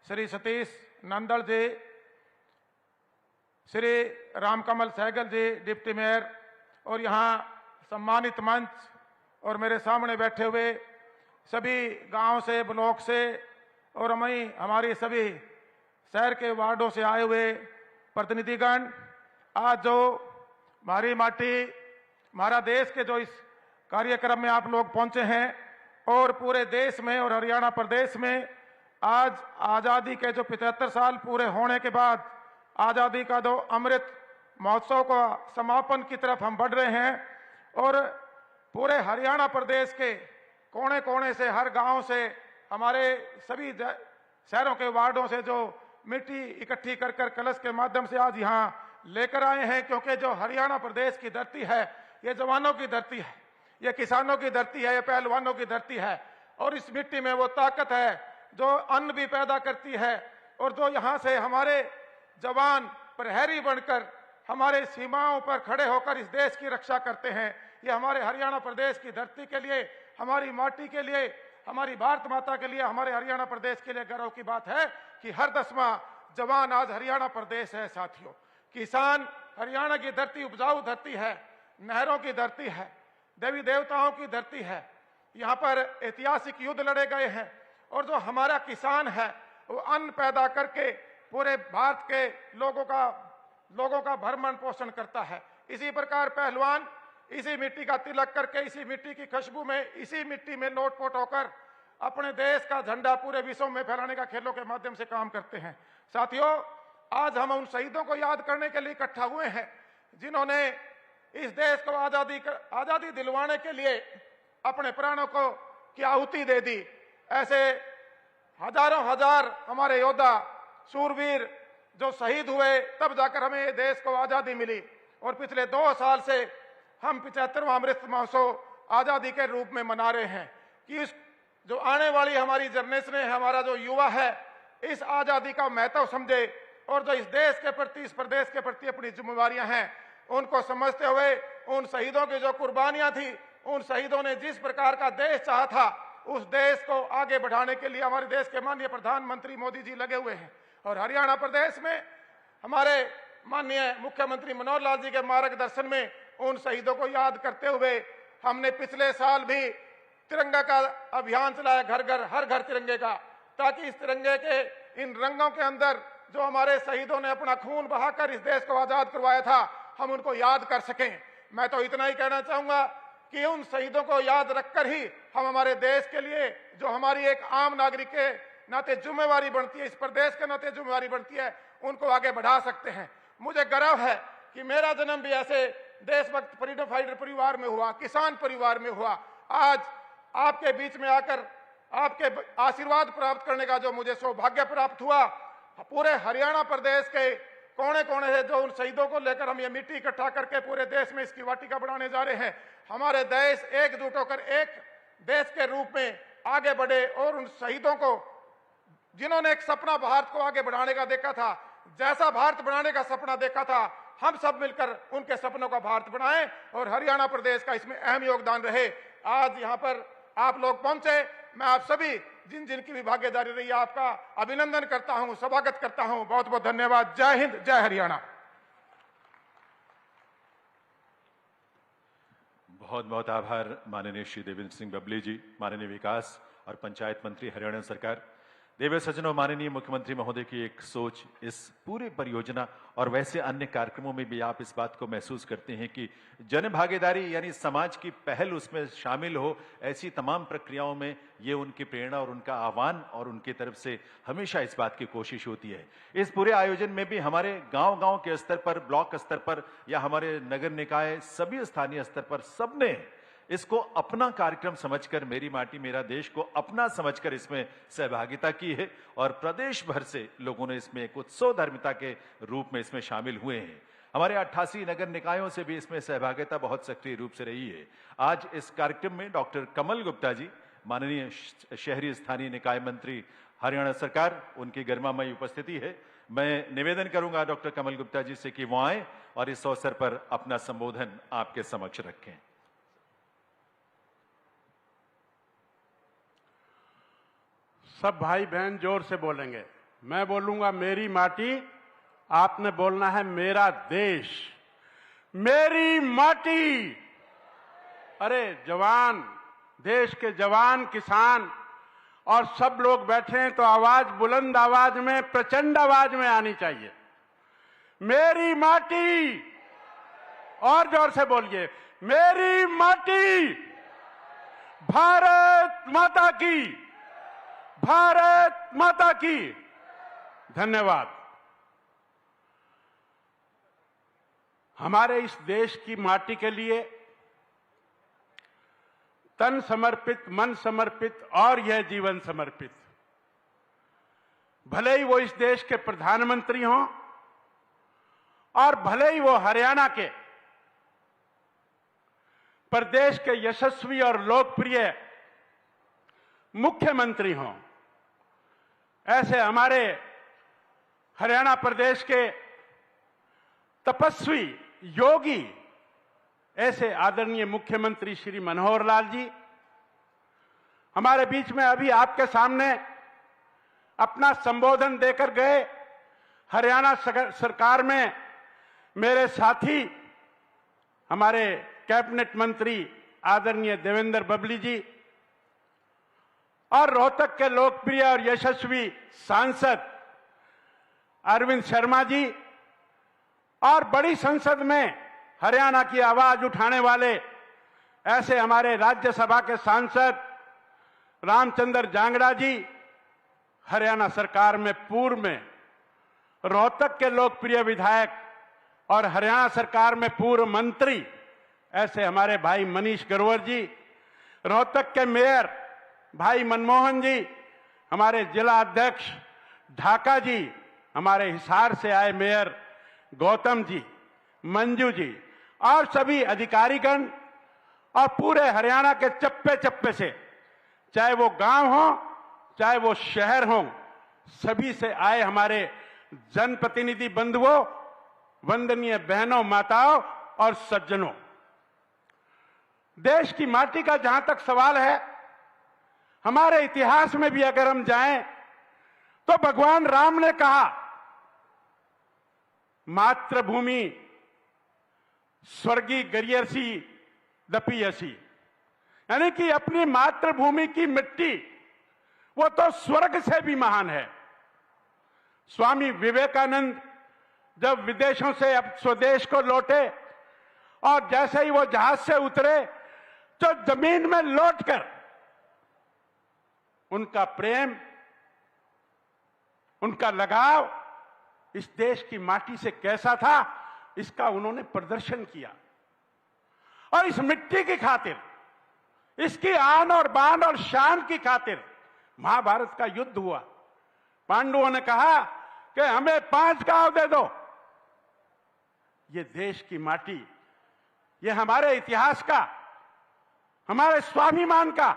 श्री सतीश नंदल जी, श्री रामकमल सहगल जी डिप्टी मेयर, और यहाँ सम्मानित मंच और मेरे सामने बैठे हुए सभी गांव से ब्लॉक से और हमारी सभी शहर के वार्डों से आए हुए प्रतिनिधिगण, आज जो हमारी माटी हमारा देश के जो इस कार्यक्रम में आप लोग पहुंचे हैं और पूरे देश में और हरियाणा प्रदेश में आज आज़ादी के जो 75 साल पूरे होने के बाद आज़ादी का जो अमृत महोत्सव का समापन की तरफ हम बढ़ रहे हैं और पूरे हरियाणा प्रदेश के कोने कोने से हर गांव से हमारे सभी शहरों के वार्डों से जो मिट्टी इकट्ठी कर कर कलश के माध्यम से आज यहाँ लेकर आए हैं, क्योंकि जो हरियाणा प्रदेश की धरती है ये जवानों की धरती है, ये किसानों की धरती है, ये पहलवानों की धरती है और इस मिट्टी में वो ताकत है जो अन्न भी पैदा करती है और जो यहाँ से हमारे जवान प्रहरी बनकर हमारे सीमाओं पर खड़े होकर इस देश की रक्षा करते हैं। ये हमारे हरियाणा प्रदेश की धरती के लिए, हमारी माटी के लिए, हमारी भारत माता के लिए, हमारे हरियाणा प्रदेश के लिए गर्व की बात है कि हर 10वां जवान आज हरियाणा प्रदेश है। साथियों, किसान हरियाणा की धरती उपजाऊ धरती है, नहरों की धरती है, देवी देवताओं की धरती है। यहाँ पर ऐतिहासिक युद्ध लड़े गए हैं और जो हमारा किसान है वो अन्न पैदा करके पूरे भारत के लोगों का भरण पोषण करता है। इसी प्रकार पहलवान इसी मिट्टी का तिलक करके, इसी मिट्टी की खुशबू में, इसी मिट्टी में लोटपोट होकर अपने देश का झंडा पूरे विश्व में फहराने का खेलों के माध्यम से काम करते हैं। साथियों, आज हम उन शहीदों को याद करने के लिए इकट्ठा हुए हैं जिन्होंने इस देश को आजादी दिलवाने के लिए अपने प्राणों को की आहुति दे दी। ऐसे हजारों हजार हमारे योद्धा सूरवीर जो शहीद हुए, तब जाकर हमें ये देश को आजादी मिली और पिछले 2 साल से हम 75वां अमृत महोत्सव आजादी के रूप में मना रहे हैं कि इस जो आने वाली हमारी जनरेशन है, हमारा जो युवा है, इस आजादी का महत्व समझे और जो इस देश के प्रति, इस प्रदेश के प्रति अपनी जिम्मेवारियां हैं उनको समझते हुए उन शहीदों की जो कुर्बानियां थी, उन शहीदों ने जिस प्रकार का देश चाहा था, उस देश को आगे बढ़ाने के लिए हमारे देश के माननीय प्रधानमंत्री मोदी जी लगे हुए हैं। और हरियाणा प्रदेश में हमारे माननीय मुख्यमंत्री मनोहर लाल जी के मार्गदर्शन में उन शहीदों को याद करते हुए हमने पिछले साल भी तिरंगा का अभियान चलाया, घर घर हर घर तिरंगे का, ताकि इस तिरंगे के इन रंगों के अंदर जो हमारे शहीदों ने अपना खून बहाकर इस देश को आजाद करवाया था, हम उनको याद कर सकें। मैं तो इतना ही कहना चाहूंगा कि उन शहीदों को याद रखकर ही हम हमारे देश के लिए जो हमारी एक आम नागरिक के नाते जिम्मेवारी बनती है, इस प्रदेश के नाते जिम्मेवारी बनती है, उनको आगे बढ़ा सकते हैं। मुझे गर्व है कि मेरा जन्म भी ऐसे देशभक्त फ्रीडम फाइटर परिवार में हुआ, किसान परिवार में हुआ। आज आपके बीच में आकर आपके आशीर्वाद प्राप्त करने का जो मुझे सौभाग्य प्राप्त हुआ, पूरे हरियाणा प्रदेश के कोने कोने से जो उन शहीदों को लेकर हम ये मिट्टी इकट्ठा करके पूरे देश में इसकी वाटिका बनाने जा रहे हैं। हमारे देश एकजुट होकर एक देश के रूप में आगे बढ़े और उन शहीदों को, जिन्होंने एक सपना भारत को आगे बढ़ाने का देखा था, जैसा भारत बनाने का सपना देखा था, हम सब मिलकर उनके सपनों का भारत बनाएं और हरियाणा प्रदेश का इसमें अहम योगदान रहे। आज यहाँ पर आप लोग पहुंचे, मैं आप सभी जिन जिन की भी भागीदारी रही है आपका अभिनंदन करता हूं, स्वागत करता हूं। बहुत बहुत धन्यवाद। जय हिंद, जय हरियाणा। बहुत बहुत आभार माननीय श्री देवेंद्र सिंह बबली जी, माननीय विकास और पंचायत मंत्री हरियाणा सरकार। देवे सज्जनों, माननीय मुख्यमंत्री महोदय की एक सोच इस पूरी परियोजना और वैसे अन्य कार्यक्रमों में भी आप इस बात को महसूस करते हैं कि जन भागीदारी यानी समाज की पहल उसमें शामिल हो। ऐसी तमाम प्रक्रियाओं में ये उनकी प्रेरणा और उनका आह्वान और उनकी तरफ से हमेशा इस बात की कोशिश होती है। इस पूरे आयोजन में भी हमारे गांव-गांव के स्तर पर, ब्लॉक स्तर पर या हमारे नगर निकाय, सभी स्थानीय स्तर पर सबने इसको अपना कार्यक्रम समझकर, मेरी माटी मेरा देश को अपना समझकर इसमें सहभागिता की है और प्रदेश भर से लोगों ने इसमें एक उत्सवधर्मिता के रूप में इसमें शामिल हुए हैं। हमारे 88 नगर निकायों से भी इसमें सहभागिता बहुत सक्रिय रूप से रही है। आज इस कार्यक्रम में डॉक्टर कमल गुप्ता जी, माननीय शहरी स्थानीय निकाय मंत्री हरियाणा सरकार, उनकी गरिमामयी उपस्थिति है। मैं निवेदन करूंगा डॉक्टर कमल गुप्ता जी से कि वो आए और इस अवसर पर अपना संबोधन आपके समक्ष रखें। सब भाई बहन जोर से बोलेंगे। मैं बोलूंगा मेरी माटी, आपने बोलना है मेरा देश। मेरी माटी। अरे जवान, देश के जवान, किसान और सब लोग बैठे हैं तो आवाज बुलंद आवाज में, प्रचंड आवाज में आनी चाहिए। मेरी माटी। और जोर से बोलिए, मेरी माटी। भारत माता की, भारत माता की। धन्यवाद। हमारे इस देश की माटी के लिए तन समर्पित, मन समर्पित और यह जीवन समर्पित, भले ही वो इस देश के प्रधानमंत्री हों और भले ही वो हरियाणा के प्रदेश के यशस्वी और लोकप्रिय मुख्यमंत्री हों, ऐसे हमारे हरियाणा प्रदेश के तपस्वी योगी, ऐसे आदरणीय मुख्यमंत्री श्री मनोहर लाल जी हमारे बीच में अभी आपके सामने अपना संबोधन देकर गए। हरियाणा सरकार में मेरे साथी, हमारे कैबिनेट मंत्री आदरणीय देवेंद्र बबली जी और रोहतक के लोकप्रिय और यशस्वी सांसद अरविंद शर्मा जी और बड़ी संसद में हरियाणा की आवाज उठाने वाले ऐसे हमारे राज्यसभा के सांसद रामचंद्र जांगड़ा जी, हरियाणा सरकार में पूर्व में रोहतक के लोकप्रिय विधायक और हरियाणा सरकार में पूर्व मंत्री ऐसे हमारे भाई मनीष ग्रोवर जी, रोहतक के मेयर भाई मनमोहन जी, हमारे जिला अध्यक्ष ढाका जी, हमारे हिसार से आए मेयर गौतम जी, मंजू जी और सभी अधिकारीगण और पूरे हरियाणा के चप्पे चप्पे से, चाहे वो गांव हो चाहे वो शहर हो, सभी से आए हमारे जनप्रतिनिधि बंधुओं, वंदनीय बहनों, माताओं और सज्जनों, देश की माटी का जहां तक सवाल है, हमारे इतिहास में भी अगर हम जाएं तो भगवान राम ने कहा मातृभूमि स्वर्गीय गरियसी दपीयसी, यानी कि अपनी मातृभूमि की मिट्टी वो तो स्वर्ग से भी महान है। स्वामी विवेकानंद जब विदेशों से अब स्वदेश को लौटे और जैसे ही वो जहाज से उतरे तो जमीन में लौटकर उनका प्रेम, उनका लगाव इस देश की माटी से कैसा था, इसका उन्होंने प्रदर्शन किया। और इस मिट्टी की खातिर, इसकी आन और बान और शान की खातिर महाभारत का युद्ध हुआ। पांडवों ने कहा कि हमें 5 गांव दे दो। ये देश की माटी, ये हमारे इतिहास का, हमारे स्वाभिमान का,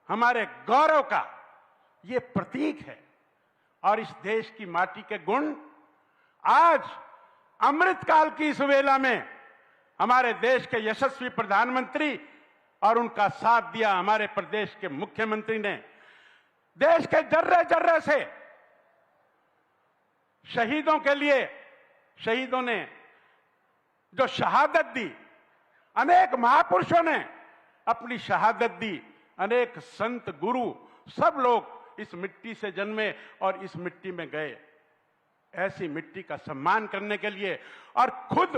हमारे गौरव का ये प्रतीक है। और इस देश की माटी के गुण आज अमृतकाल की इस वेला में हमारे देश के यशस्वी प्रधानमंत्री और उनका साथ दिया हमारे प्रदेश के मुख्यमंत्री ने देश के जर्रे जर्रे से शहीदों के लिए, शहीदों ने जो शहादत दी, अनेक महापुरुषों ने अपनी शहादत दी, अनेक संत गुरु सब लोग इस मिट्टी से जन्मे और इस मिट्टी में गए। ऐसी मिट्टी का सम्मान करने के लिए और खुद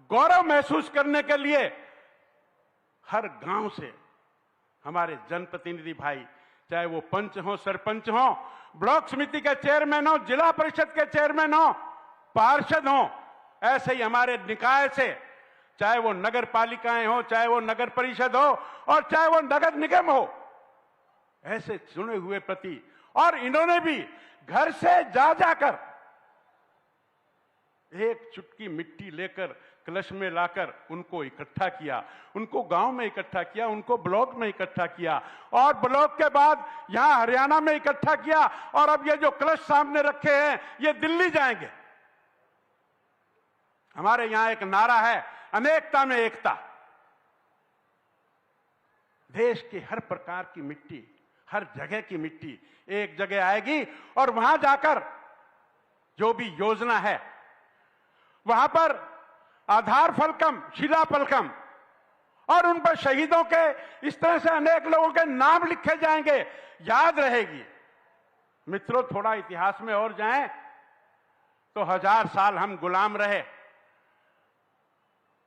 गौरव महसूस करने के लिए हर गांव से हमारे जनप्रतिनिधि भाई, चाहे वो पंच हो, सरपंच हो, ब्लॉक समिति के चेयरमैन हो, जिला परिषद के चेयरमैन हो, पार्षद हो, ऐसे ही हमारे निकाय से, चाहे वो नगर पालिकाएं हो, चाहे वो नगर परिषद हो और चाहे वो नगर निगम हो, ऐसे चुने हुए प्रति, और इन्होंने भी घर से जा जाकर एक चुटकी मिट्टी लेकर कलश में लाकर उनको इकट्ठा किया, उनको गांव में इकट्ठा किया, उनको ब्लॉक में इकट्ठा किया और ब्लॉक के बाद यहां हरियाणा में इकट्ठा किया। और अब ये जो कलश सामने रखे हैं ये दिल्ली जाएंगे। हमारे यहां एक नारा है, अनेकता में एकता। देश की हर प्रकार की मिट्टी, हर जगह की मिट्टी एक जगह आएगी और वहां जाकर जो भी योजना है वहां पर आधार फलकम, शिला फलकम और उन पर शहीदों के इस तरह से अनेक लोगों के नाम लिखे जाएंगे, याद रहेगी। मित्रों, थोड़ा इतिहास में और जाएं तो 1000 साल हम गुलाम रहे।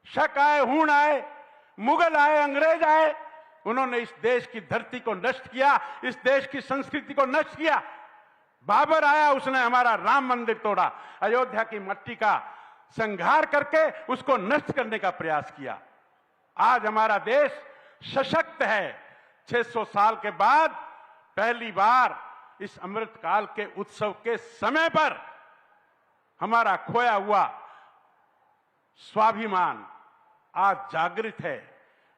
शक आए, हूण आए, मुगल आए, अंग्रेज आए, उन्होंने इस देश की धरती को नष्ट किया, इस देश की संस्कृति को नष्ट किया। बाबर आया, उसने हमारा राम मंदिर तोड़ा, अयोध्या की मिट्टी का संहार करके उसको नष्ट करने का प्रयास किया। आज हमारा देश सशक्त है। 600 साल के बाद पहली बार इस अमृत काल के उत्सव के समय पर हमारा खोया हुआ स्वाभिमान आज जागृत है।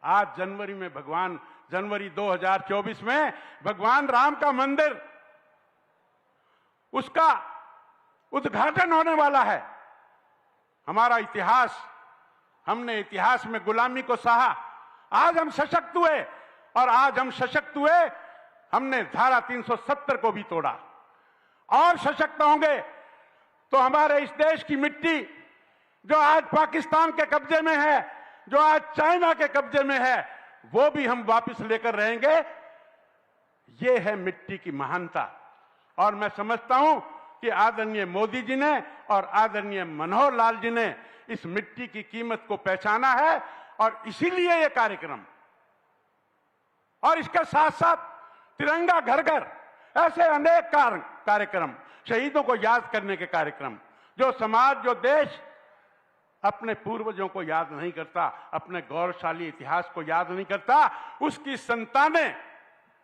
आज जनवरी 2024 में भगवान राम का मंदिर, उसका उद्घाटन होने वाला है। हमारा इतिहास, हमने इतिहास में गुलामी को सहा, आज हम सशक्त हुए और आज हम सशक्त हुए, हमने धारा 370 को भी तोड़ा। और सशक्त होंगे तो हमारे इस देश की मिट्टी जो आज पाकिस्तान के कब्जे में है, जो आज चाइना के कब्जे में है, वो भी हम वापस लेकर रहेंगे। ये है मिट्टी की महानता। और मैं समझता हूं कि आदरणीय मोदी जी ने और आदरणीय मनोहर लाल जी ने इस मिट्टी की कीमत को पहचाना है और इसीलिए ये कार्यक्रम, और इसके साथ साथ तिरंगा घर घर, ऐसे अनेक कार्यक्रम, शहीदों को याद करने के कार्यक्रम, जो समाज, जो देश अपने पूर्वजों को याद नहीं करता, अपने गौरवशाली इतिहास को याद नहीं करता, उसकी संतानें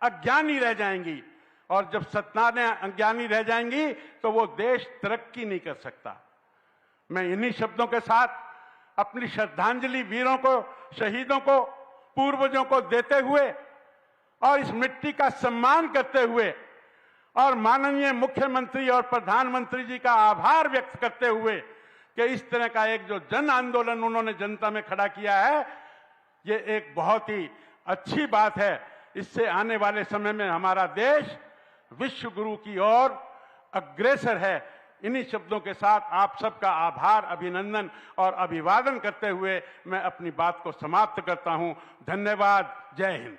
अज्ञानी रह जाएंगी। और जब संतानें अज्ञानी रह जाएंगी तो वो देश तरक्की नहीं कर सकता। मैं इन्हीं शब्दों के साथ अपनी श्रद्धांजलि वीरों को, शहीदों को, पूर्वजों को देते हुए और इस मिट्टी का सम्मान करते हुए और माननीय मुख्यमंत्री और प्रधानमंत्री जी का आभार व्यक्त करते हुए कि इस तरह का एक जो जन आंदोलन उन्होंने जनता में खड़ा किया है, ये एक बहुत ही अच्छी बात है। इससे आने वाले समय में हमारा देश विश्व गुरु की ओर अग्रसर है। इन्हीं शब्दों के साथ आप सबका आभार, अभिनंदन और अभिवादन करते हुए मैं अपनी बात को समाप्त करता हूं। धन्यवाद। जय हिंद।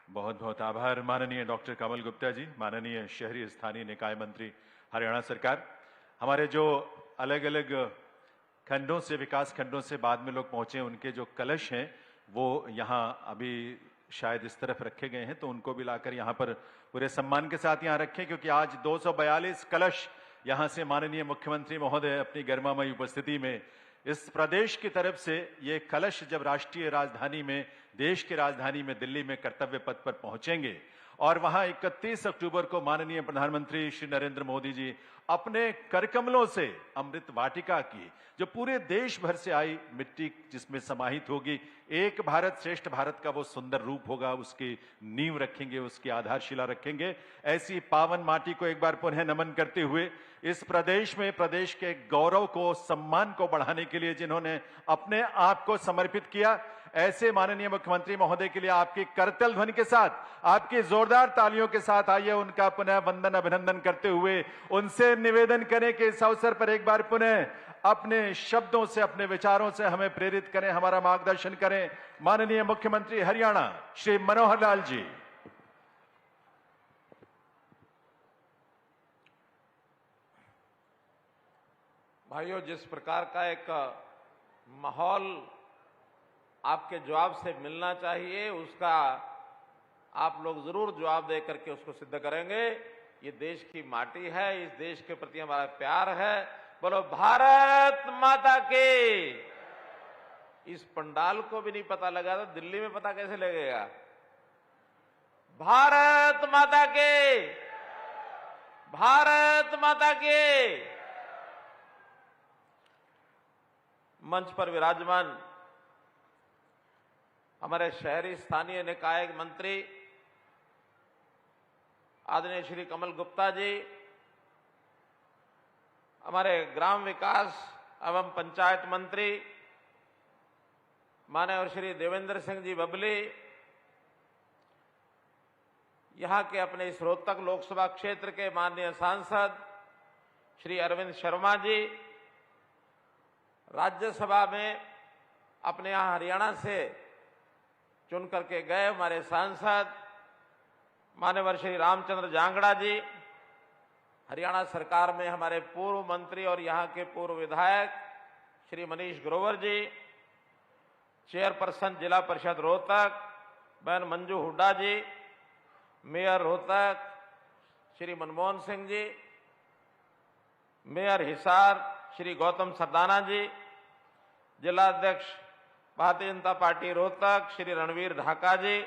बहुत बहुत आभार माननीय डॉक्टर कमल गुप्ता जी, माननीय शहरी स्थानीय निकाय मंत्री हरियाणा सरकार। हमारे जो अलग अलग खंडों से, विकास खंडों से बाद में लोग पहुंचे, उनके जो कलश हैं वो यहाँ अभी शायद इस तरफ रखे गए हैं, तो उनको भी लाकर यहाँ पर पूरे सम्मान के साथ यहाँ रखें, क्योंकि आज 242 कलश यहाँ से माननीय मुख्यमंत्री महोदय अपनी गरिमामयी उपस्थिति में इस प्रदेश की तरफ से ये कलश जब राष्ट्रीय राजधानी में, देश की राजधानी में दिल्ली में कर्तव्य पथ पर पहुंचेंगे और वहां 31 अक्टूबर को माननीय प्रधानमंत्री श्री नरेंद्र मोदी जी अपने करकमलों से अमृत वाटिका की, जो पूरे देश भर से आई मिट्टी जिसमें समाहित होगी, एक भारत श्रेष्ठ भारत का वो सुंदर रूप होगा, उसकी नींव रखेंगे, उसकी आधारशिला रखेंगे। ऐसी पावन माटी को एक बार पुनः नमन करते हुए इस प्रदेश में प्रदेश के गौरव को, सम्मान को बढ़ाने के लिए जिन्होंने अपने आप को समर्पित किया, ऐसे माननीय मुख्यमंत्री महोदय के लिए आपकी करतल ध्वनि के साथ, आपकी जोरदार तालियों के साथ आइए उनका पुनः वंदन, अभिनंदन करते हुए उनसे निवेदन करें कि इस अवसर पर एक बार पुनः अपने शब्दों से, अपने विचारों से हमें प्रेरित करें, हमारा मार्गदर्शन करें। माननीय मुख्यमंत्री हरियाणा श्री मनोहर लाल जी। भाइयों, जिस प्रकार का एक माहौल आपके जवाब से मिलना चाहिए, उसका आप लोग जरूर जवाब दे करके उसको सिद्ध करेंगे। ये देश की माटी है, इस देश के प्रति हमारा प्यार है। बोलो भारत माता की। इस पंडाल को भी नहीं पता लगा तो दिल्ली में पता कैसे लगेगा? भारत माता के, भारत माता के। मंच पर विराजमान हमारे शहरी स्थानीय निकाय मंत्री आदरणीय श्री कमल गुप्ता जी, हमारे ग्राम विकास एवं पंचायत मंत्री माननीय श्री देवेंद्र सिंह जी बबली, यहां के अपने इस रोहतक लोकसभा क्षेत्र के माननीय सांसद श्री अरविंद शर्मा जी, राज्यसभा में अपने यहां हरियाणा से चुन करके गए हमारे सांसद माननीय श्री रामचंद्र जांगड़ा जी, हरियाणा सरकार में हमारे पूर्व मंत्री और यहां के पूर्व विधायक श्री मनीष ग्रोवर जी, चेयरपर्सन जिला परिषद रोहतक बहन मंजू हुड्डा जी, मेयर रोहतक श्री मनमोहन सिंह जी, मेयर हिसार श्री गौतम सरदाना जी, जिला अध्यक्ष भारतीय जनता पार्टी रोहतक श्री रणवीर ढाका जी,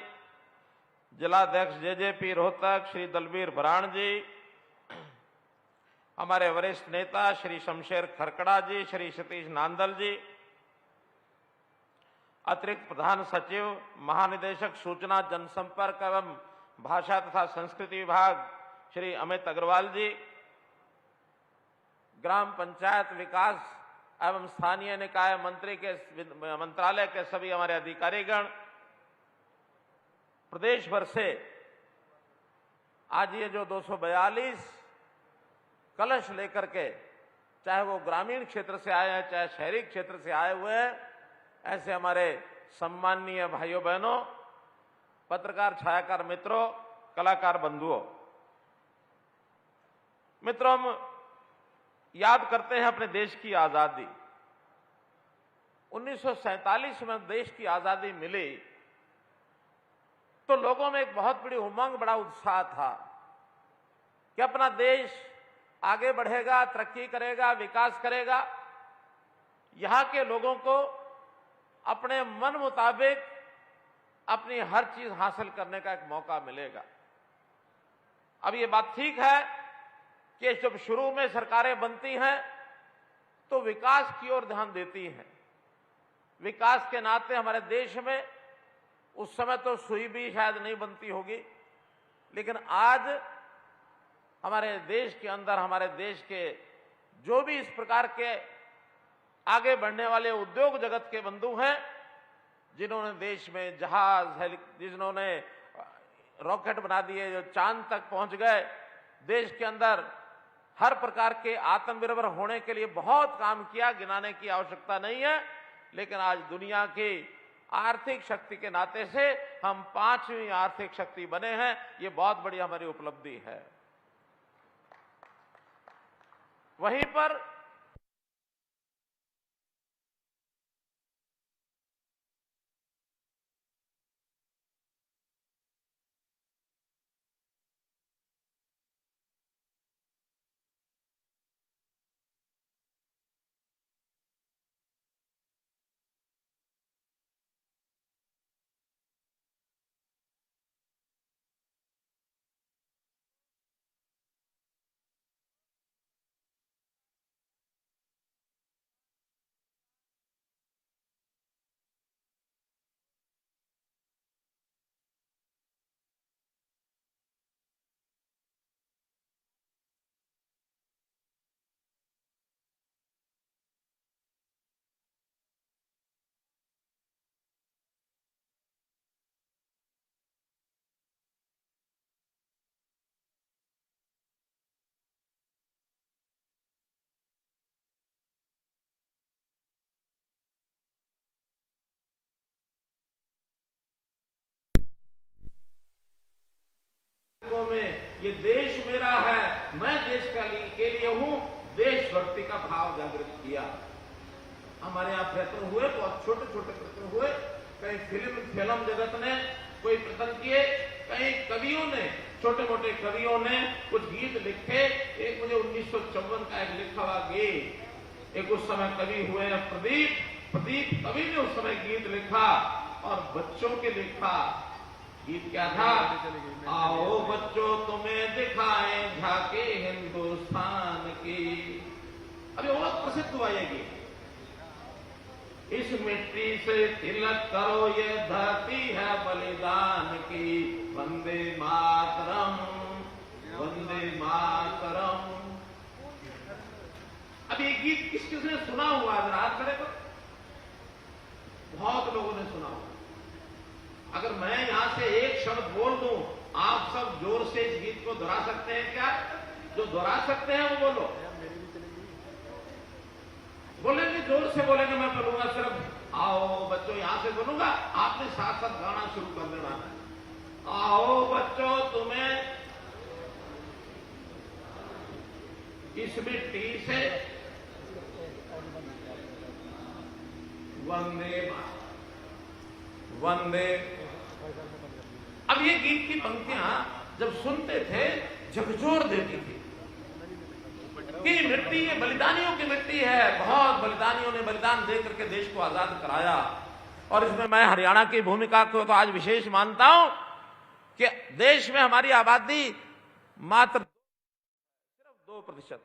जिला अध्यक्ष जेजेपी रोहतक श्री दलबीर बराण जी, हमारे वरिष्ठ नेता श्री शमशेर खरकड़ा जी, श्री सतीश नांदल जी, अतिरिक्त प्रधान सचिव महानिदेशक सूचना जनसंपर्क एवं भाषा तथा संस्कृति विभाग श्री अमित अग्रवाल जी, ग्राम पंचायत विकास एवं स्थानीय निकाय मंत्री के मंत्रालय के सभी हमारे अधिकारीगण, प्रदेश भर से आज ये जो 242 कलश लेकर के, चाहे वो ग्रामीण क्षेत्र से आए हैं चाहे शहरी क्षेत्र से आए हुए हैं, ऐसे हमारे सम्माननीय भाइयों बहनों, पत्रकार छायाकार मित्रों, कलाकार बंधुओं, मित्रों, हम याद करते हैं अपने देश की आजादी। 1947 में देश की आजादी मिली तो लोगों में एक बहुत बड़ी उमंग, बड़ा उत्साह था कि अपना देश आगे बढ़ेगा, तरक्की करेगा, विकास करेगा, यहां के लोगों को अपने मन मुताबिक अपनी हर चीज हासिल करने का एक मौका मिलेगा। अब ये बात ठीक है कि जब शुरू में सरकारें बनती हैं तो विकास की ओर ध्यान देती हैं। विकास के नाते हमारे देश में उस समय तो सुई भी शायद नहीं बनती होगी, लेकिन आज हमारे देश के अंदर, हमारे देश के जो भी इस प्रकार के आगे बढ़ने वाले उद्योग जगत के बंधु हैं, जिन्होंने देश में जहाज, जिन्होंने रॉकेट बना दिए, जो चांद तक पहुंच गए, देश के अंदर हर प्रकार के आत्मनिर्भर होने के लिए बहुत काम किया, गिनाने की आवश्यकता नहीं है। लेकिन आज दुनिया की आर्थिक शक्ति के नाते से हम 5वीं आर्थिक शक्ति बने हैं, ये बहुत बड़ी हमारी उपलब्धि है। वहीं पर ये देश मेरा है, मैं देश के लिए हूं, देशभक्ति का भाव जागृत किया। हमारे यहाँ प्रयत्न हुए, बहुत छोटे छोटे प्रयत्न हुए, कहीं फिल्म जगत ने कोई प्रयत्न किए, कहीं कवियों ने, छोटे मोटे कवियों ने कुछ गीत लिखे। एक मुझे 1954 का एक लिखा हुआ गीत, एक उस समय कवि हुए हैं प्रदीप कवि ने उस समय गीत लिखा और बच्चों के लिखा। गीत क्या था? आओ बच्चों तुम्हें दिखाएं झांकी हिंदुस्तान की। अभी बहुत प्रसिद्ध हुआ ये गीत। इस मिट्टी से तिलक करो, ये धरती है बलिदान की। वंदे मातरम, वंदे मातरम। अब ये गीत किस किसने सुना हुआ है? रात करे तो बहुत लोगों ने सुना हुआ। अगर मैं यहां से एक शब्द बोल दूं, आप सब जोर से इस गीत को दोहरा सकते हैं क्या? जो दोहरा सकते हैं वो बोलो। बोलेंगे, जोर से बोलेंगे, मैं बोलूंगा सिर्फ आओ बच्चों, यहां से बोलूंगा, आपने साथ साथ गाना शुरू कर देना है। आओ बच्चों तुम्हें इस मिट्टी से वंदे वंदे। अब ये गीत की पंक्तियां जब सुनते थे झकझोर देती थी कि मिट्टी ये बलिदानियों की मिट्टी है, बहुत बलिदानियों ने बलिदान दे करके देश को आजाद कराया। और इसमें मैं हरियाणा की भूमिका को तो आज विशेष मानता हूं कि देश में हमारी आबादी मात्र सिर्फ 2%,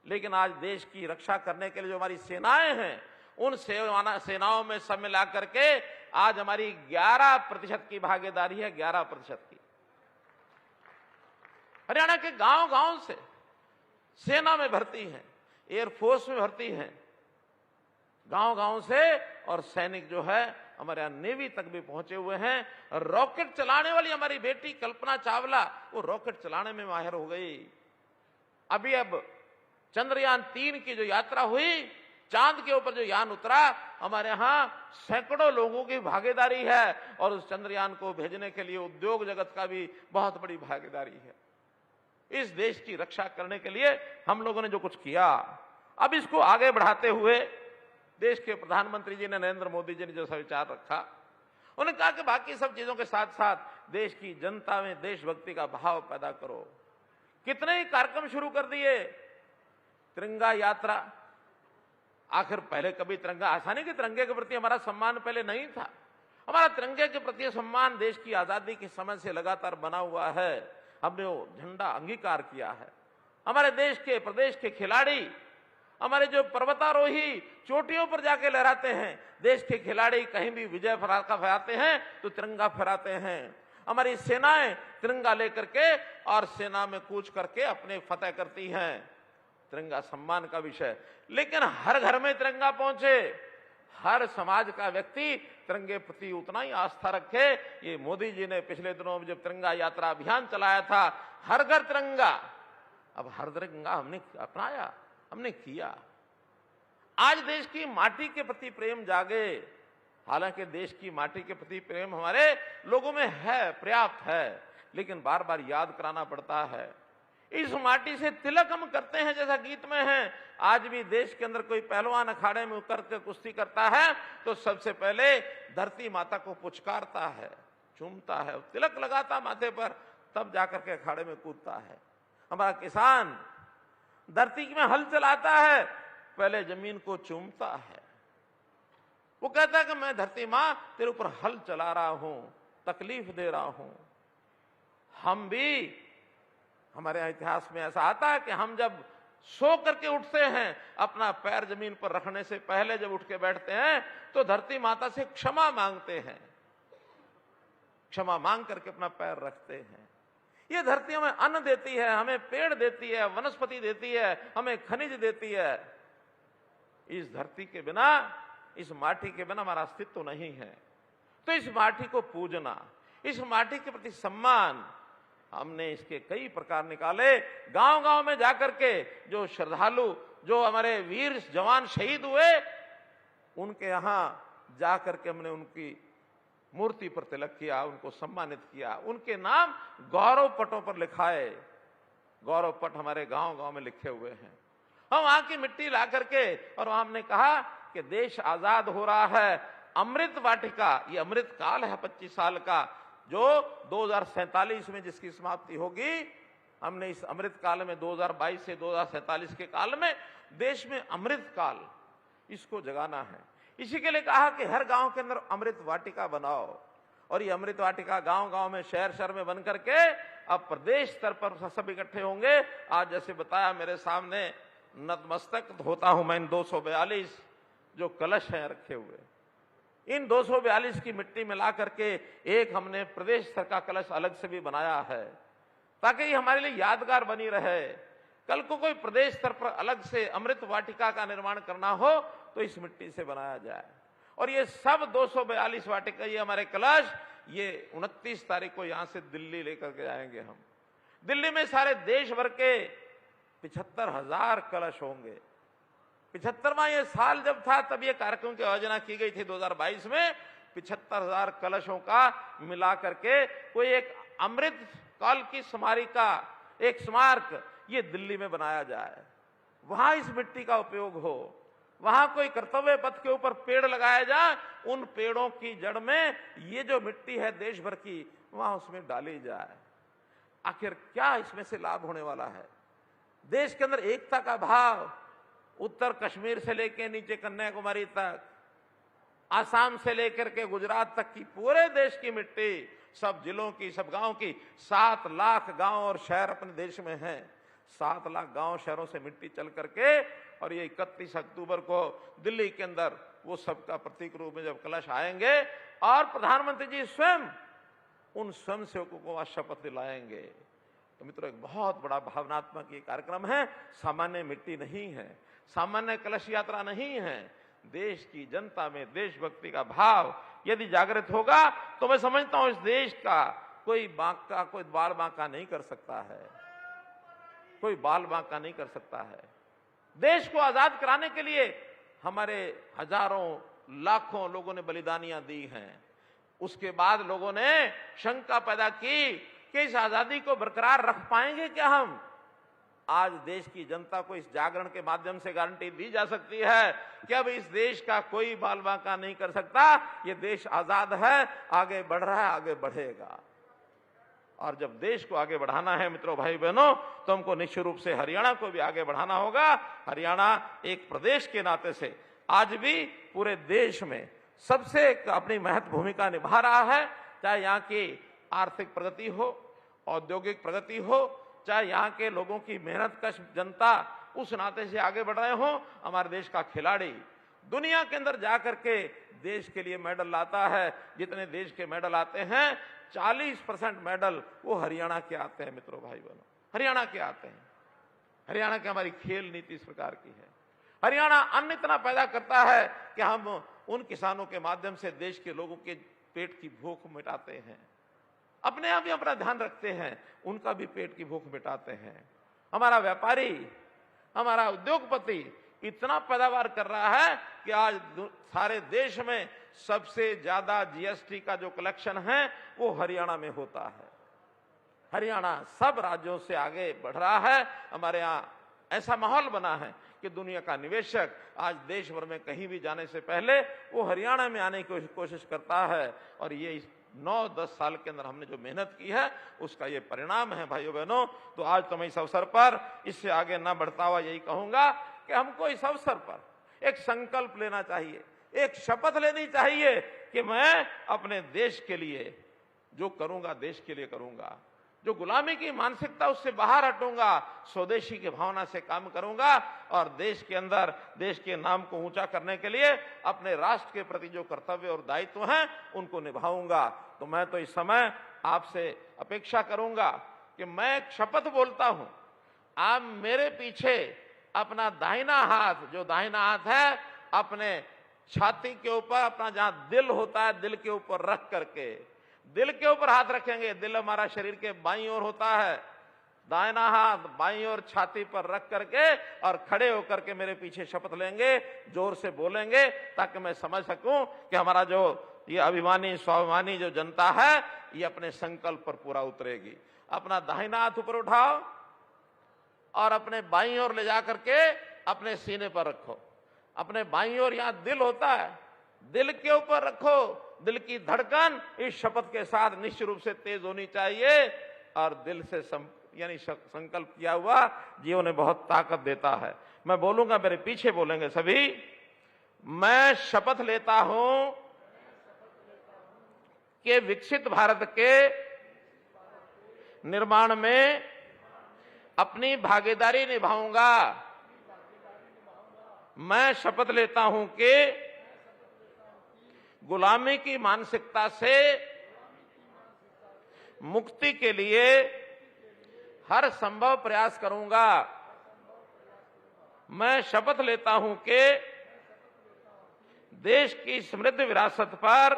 लेकिन आज देश की रक्षा करने के लिए जो हमारी सेनाएं हैं, उन सेनाओं में सब मिला करके आज हमारी 11% की भागीदारी है, 11% की। हरियाणा के गांव गांव से सेना में भर्ती हैं, एयरफोर्स में भर्ती हैं, गांव गांव से। और सैनिक जो है हमारे यहां नेवी तक भी पहुंचे हुए हैं। रॉकेट चलाने वाली हमारी बेटी कल्पना चावला, वो रॉकेट चलाने में माहिर हो गई। अभी अब चंद्रयान 3 की जो यात्रा हुई, चांद के ऊपर जो यान उतरा, हमारे यहां सैकड़ों लोगों की भागीदारी है। और उस चंद्रयान को भेजने के लिए उद्योग जगत का भी बहुत बड़ी भागीदारी है। इस देश की रक्षा करने के लिए हम लोगों ने जो कुछ किया, अब इसको आगे बढ़ाते हुए देश के प्रधानमंत्री जी ने, नरेंद्र मोदी जी ने जो विचार रखा, उन्होंने कहा कि बाकी सब चीजों के साथ साथ देश की जनता में देशभक्ति का भाव पैदा करो। कितने ही कार्यक्रम शुरू कर दिए। तिरंगा यात्रा, आखिर पहले कभी तिरंगा, आसानी के तिरंगे के प्रति हमारा सम्मान पहले नहीं था। हमारा तिरंगे के प्रति सम्मान देश की आजादी के समय से लगातार बना हुआ है। हमने वो झंडा अंगीकार किया है। हमारे देश के, प्रदेश के खिलाड़ी, हमारे जो पर्वतारोही चोटियों पर जाके लहराते हैं, देश के खिलाड़ी कहीं भी विजय पताका फहराते हैं तो तिरंगा फहराते हैं। हमारी सेनाएं तिरंगा लेकर के और सेना में कूच करके अपने फतेह करती हैं। तिरंगा सम्मान का विषय। लेकिन हर घर में तिरंगा पहुंचे, हर समाज का व्यक्ति तिरंगे प्रति उतना ही आस्था रखे। ये मोदी जी ने पिछले दिनों में जब तिरंगा यात्रा अभियान चलाया था, हर घर तिरंगा, अब हर तिरंगा हमने अपनाया, हमने किया। आज देश की माटी के प्रति प्रेम जागे। हालांकि देश की माटी के प्रति प्रेम हमारे लोगों में है, पर्याप्त है, लेकिन बार बार याद कराना पड़ता है। इस माटी से तिलक हम करते हैं, जैसा गीत में है। आज भी देश के अंदर कोई पहलवान अखाड़े में उतर के कुश्ती करता है तो सबसे पहले धरती माता को पुचकारता है, चूमता है, तिलक लगाता माथे पर, तब जाकर के अखाड़े में कूदता है। हमारा किसान धरती में हल चलाता है, पहले जमीन को चूमता है। वो कहता है कि मैं धरती मां तेरे ऊपर हल चला रहा हूं, तकलीफ दे रहा हूं। हम भी, हमारे यहाँ इतिहास में ऐसा आता है कि हम जब सो करके उठते हैं, अपना पैर जमीन पर रखने से पहले जब उठ के बैठते हैं तो धरती माता से क्षमा मांगते हैं। क्षमा मांग करके अपना पैर रखते हैं। ये धरती हमें अन्न देती है, हमें पेड़ देती है, वनस्पति देती है, हमें खनिज देती है। इस धरती के बिना, इस माटी के बिना हमारा अस्तित्व नहीं है। तो इस माटी को पूजना, इस माटी के प्रति सम्मान, हमने इसके कई प्रकार निकाले। गांव गांव में जाकर के जो श्रद्धालु, जो हमारे वीर जवान शहीद हुए, उनके यहां जाकर के हमने उनकी मूर्ति पर तिलक किया, उनको सम्मानित किया, उनके नाम गौरव पटों पर लिखाए। गौरव पट हमारे गांव गांव में लिखे हुए हैं। हम वहां की मिट्टी ला करके और हमने कहा कि देश आजाद हो रहा है। अमृत वाटिका, ये अमृत काल है 25 साल का, जो 2047 में जिसकी समाप्ति होगी। हमने इस अमृत काल में 2022 से 2047 के काल में देश में अमृत काल, इसको जगाना है। इसी के लिए कहा कि हर गांव के अंदर अमृत वाटिका बनाओ, और ये अमृत वाटिका गांव गांव में, शहर शहर में बन करके अब प्रदेश स्तर पर सब इकट्ठे होंगे। आज जैसे बताया मेरे सामने नतमस्तक होता हूं मैं इन 242 जो कलश हैं रखे हुए, इन 242 की मिट्टी में ला करके एक हमने प्रदेश स्तर का कलश अलग से भी बनाया है, ताकि ये हमारे लिए यादगार बनी रहे। कल को कोई प्रदेश स्तर पर अलग से अमृत वाटिका का निर्माण करना हो तो इस मिट्टी से बनाया जाए। और ये सब 242 वाटिका, ये हमारे कलश, ये 29 तारीख को यहां से दिल्ली लेकर के जाएंगे हम। दिल्ली में सारे देश भर के 75,000 कलश होंगे। 75वां ये साल जब था तब ये कार्यक्रम की आयोजना की गई थी 2022 में। 75,000 कलशों का मिला करके कोई एक अमृत काल की स्मारिका, एक स्मारक ये दिल्ली में बनाया जाए। वहां इस मिट्टी का उपयोग हो, वहां कोई कर्तव्य पथ के ऊपर पेड़ लगाया जाए, उन पेड़ों की जड़ में ये जो मिट्टी है देश भर की, वहां उसमें डाली जाए। आखिर क्या इसमें से लाभ होने वाला है? देश के अंदर एकता का भाव, उत्तर कश्मीर से लेकर नीचे कन्याकुमारी तक, आसाम से लेकर के गुजरात तक की पूरे देश की मिट्टी, सब जिलों की, सब गांव की, 7 लाख गांव और शहर अपने देश में हैं। 7 लाख गांव शहरों से मिट्टी चल करके, और ये 31 अक्टूबर को दिल्ली के अंदर वो सबका प्रतीक रूप में जब कलश आएंगे और प्रधानमंत्री जी स्वयं उन स्वयंसेवकों को आज शपथ दिलाएंगे। तो मित्रों, एक बहुत बड़ा भावनात्मक ये कार्यक्रम है। सामान्य मिट्टी नहीं है, सामान्य कलश यात्रा नहीं है। देश की जनता में देशभक्ति का भाव यदि जागृत होगा तो मैं समझता हूं इस देश का कोई बांका, कोई बाल बांका नहीं कर सकता है, कोई बाल बांका नहीं कर सकता है। देश को आजाद कराने के लिए हमारे हजारों लाखों लोगों ने बलिदानियां दी हैं। उसके बाद लोगों ने शंका पैदा की कि इस आजादी को बरकरार रख पाएंगे क्या हम? आज देश की जनता को इस जागरण के माध्यम से गारंटी दी जा सकती है कि अब इस देश का कोई बाल बांका नहीं कर सकता। ये देश आजाद है, आगे बढ़ रहा है, आगे बढ़ेगा। और जब देश को आगे बढ़ाना है मित्रों, भाई बहनों, तो हमको निश्चित रूप से हरियाणा को भी आगे बढ़ाना होगा। हरियाणा एक प्रदेश के नाते से आज भी पूरे देश में सबसे अपनी महत्व भूमिका निभा रहा है। चाहे यहाँ की आर्थिक प्रगति हो, औद्योगिक प्रगति हो, चाहे यहाँ के लोगों की मेहनतकश जनता उस नाते से आगे बढ़ रहे हो। हमारे देश का खिलाड़ी दुनिया के अंदर जाकर के देश के लिए मेडल लाता है। जितने देश के मेडल आते हैं 40% मेडल वो हरियाणा के आते हैं मित्रों, भाई बहनों, हरियाणा के आते हैं। हरियाणा की हमारी खेल नीति इस प्रकार की है। हरियाणा अन्न इतना पैदा करता है कि हम उन किसानों के माध्यम से देश के लोगों के पेट की भूख मिटाते हैं। अपने आप ही अपना ध्यान रखते हैं, उनका भी पेट की भूख मिटाते हैं। हमारा व्यापारी, हमारा उद्योगपति इतना पैदावार कर रहा है कि आज सारे देश में सबसे ज्यादा जीएसटी का जो कलेक्शन है वो हरियाणा में होता है। हरियाणा सब राज्यों से आगे बढ़ रहा है। हमारे यहाँ ऐसा माहौल बना है कि दुनिया का निवेशक आज देश भर में कहीं भी जाने से पहले वो हरियाणा में आने की कोशिश करता है। और ये 9-10 साल के अंदर हमने जो मेहनत की है उसका ये परिणाम है भाइयों बहनों। तो आज तो मैं इस अवसर पर इससे आगे ना बढ़ता हुआ यही कहूंगा कि हमको इस अवसर पर एक संकल्प लेना चाहिए, एक शपथ लेनी चाहिए कि मैं अपने देश के लिए जो करूंगा देश के लिए करूंगा। जो गुलामी की मानसिकता उससे बाहर हटूंगा, स्वदेशी की भावना से काम करूंगा और देश के अंदर देश के नाम को ऊंचा करने के लिए अपने राष्ट्र के प्रति जो कर्तव्य और दायित्व हैं उनको निभाऊंगा। तो मैं तो इस समय आपसे अपेक्षा करूंगा कि मैं एक शपथ बोलता हूं, आप मेरे पीछे अपना दाहिना हाथ, जो दाहिना हाथ है अपने छाती के ऊपर, अपना जहां दिल होता है दिल के ऊपर रख करके, दिल के ऊपर हाथ रखेंगे। दिल हमारा शरीर के बाईं ओर होता है, दाहिना हाथ बाईं ओर छाती पर रख करके और खड़े होकर के मेरे पीछे शपथ लेंगे, जोर से बोलेंगे ताकि मैं समझ सकूं कि हमारा जो ये अभिमानी स्वाभिमानी जो जनता है ये अपने संकल्प पर पूरा उतरेगी। अपना दाहिना हाथ ऊपर उठाओ और अपने बाईं ओर ले जाकर के अपने सीने पर रखो। अपने बाईं ओर यहां दिल होता है, दिल के ऊपर रखो। दिल की धड़कन इस शपथ के साथ निश्चित रूप से तेज होनी चाहिए और दिल से यानी संकल्प किया हुआ जीवन में बहुत ताकत देता है। मैं बोलूंगा, मेरे पीछे बोलेंगे सभी। मैं शपथ लेता हूं कि विकसित भारत के निर्माण में अपनी भागीदारी निभाऊंगा। मैं शपथ लेता हूं कि गुलामी की मानसिकता से मुक्ति के लिए हर संभव प्रयास करूंगा। मैं शपथ लेता हूं कि देश की समृद्ध विरासत पर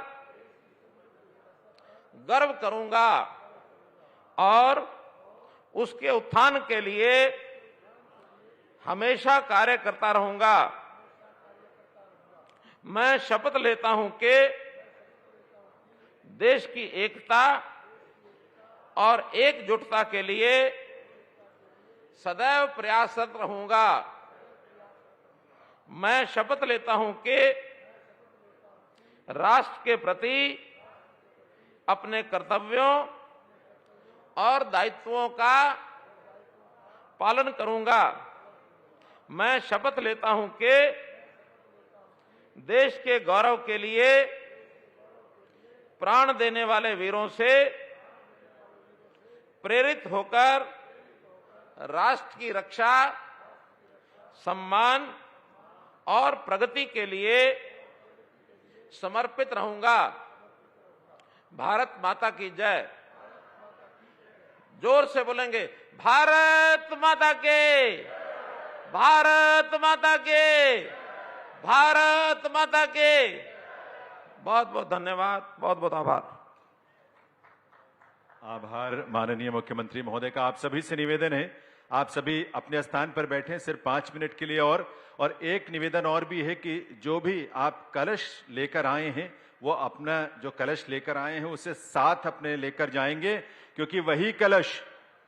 गर्व करूंगा और उसके उत्थान के लिए हमेशा कार्य करता रहूंगा। मैं शपथ लेता हूं कि देश की एकता और एकजुटता के लिए सदैव प्रयासरत रहूंगा। मैं शपथ लेता हूं कि राष्ट्र के प्रति अपने कर्तव्यों और दायित्वों का पालन करूंगा। मैं शपथ लेता हूं कि देश के गौरव के लिए प्राण देने वाले वीरों से प्रेरित होकर राष्ट्र की रक्षा, सम्मान और प्रगति के लिए समर्पित रहूंगा। भारत माता की जय। जोर से बोलेंगे, भारत माता के, भारत माता के, भारत माता के। बहुत बहुत धन्यवाद, बहुत बहुत आभार। आभार माननीय मुख्यमंत्री महोदय का। आप सभी से निवेदन है, आप सभी अपने स्थान पर बैठें सिर्फ 5 मिनट के लिए। और एक निवेदन और भी है कि जो भी आप कलश लेकर आए हैं वो अपना जो कलश लेकर आए हैं उसे साथ अपने लेकर जाएंगे, क्योंकि वही कलश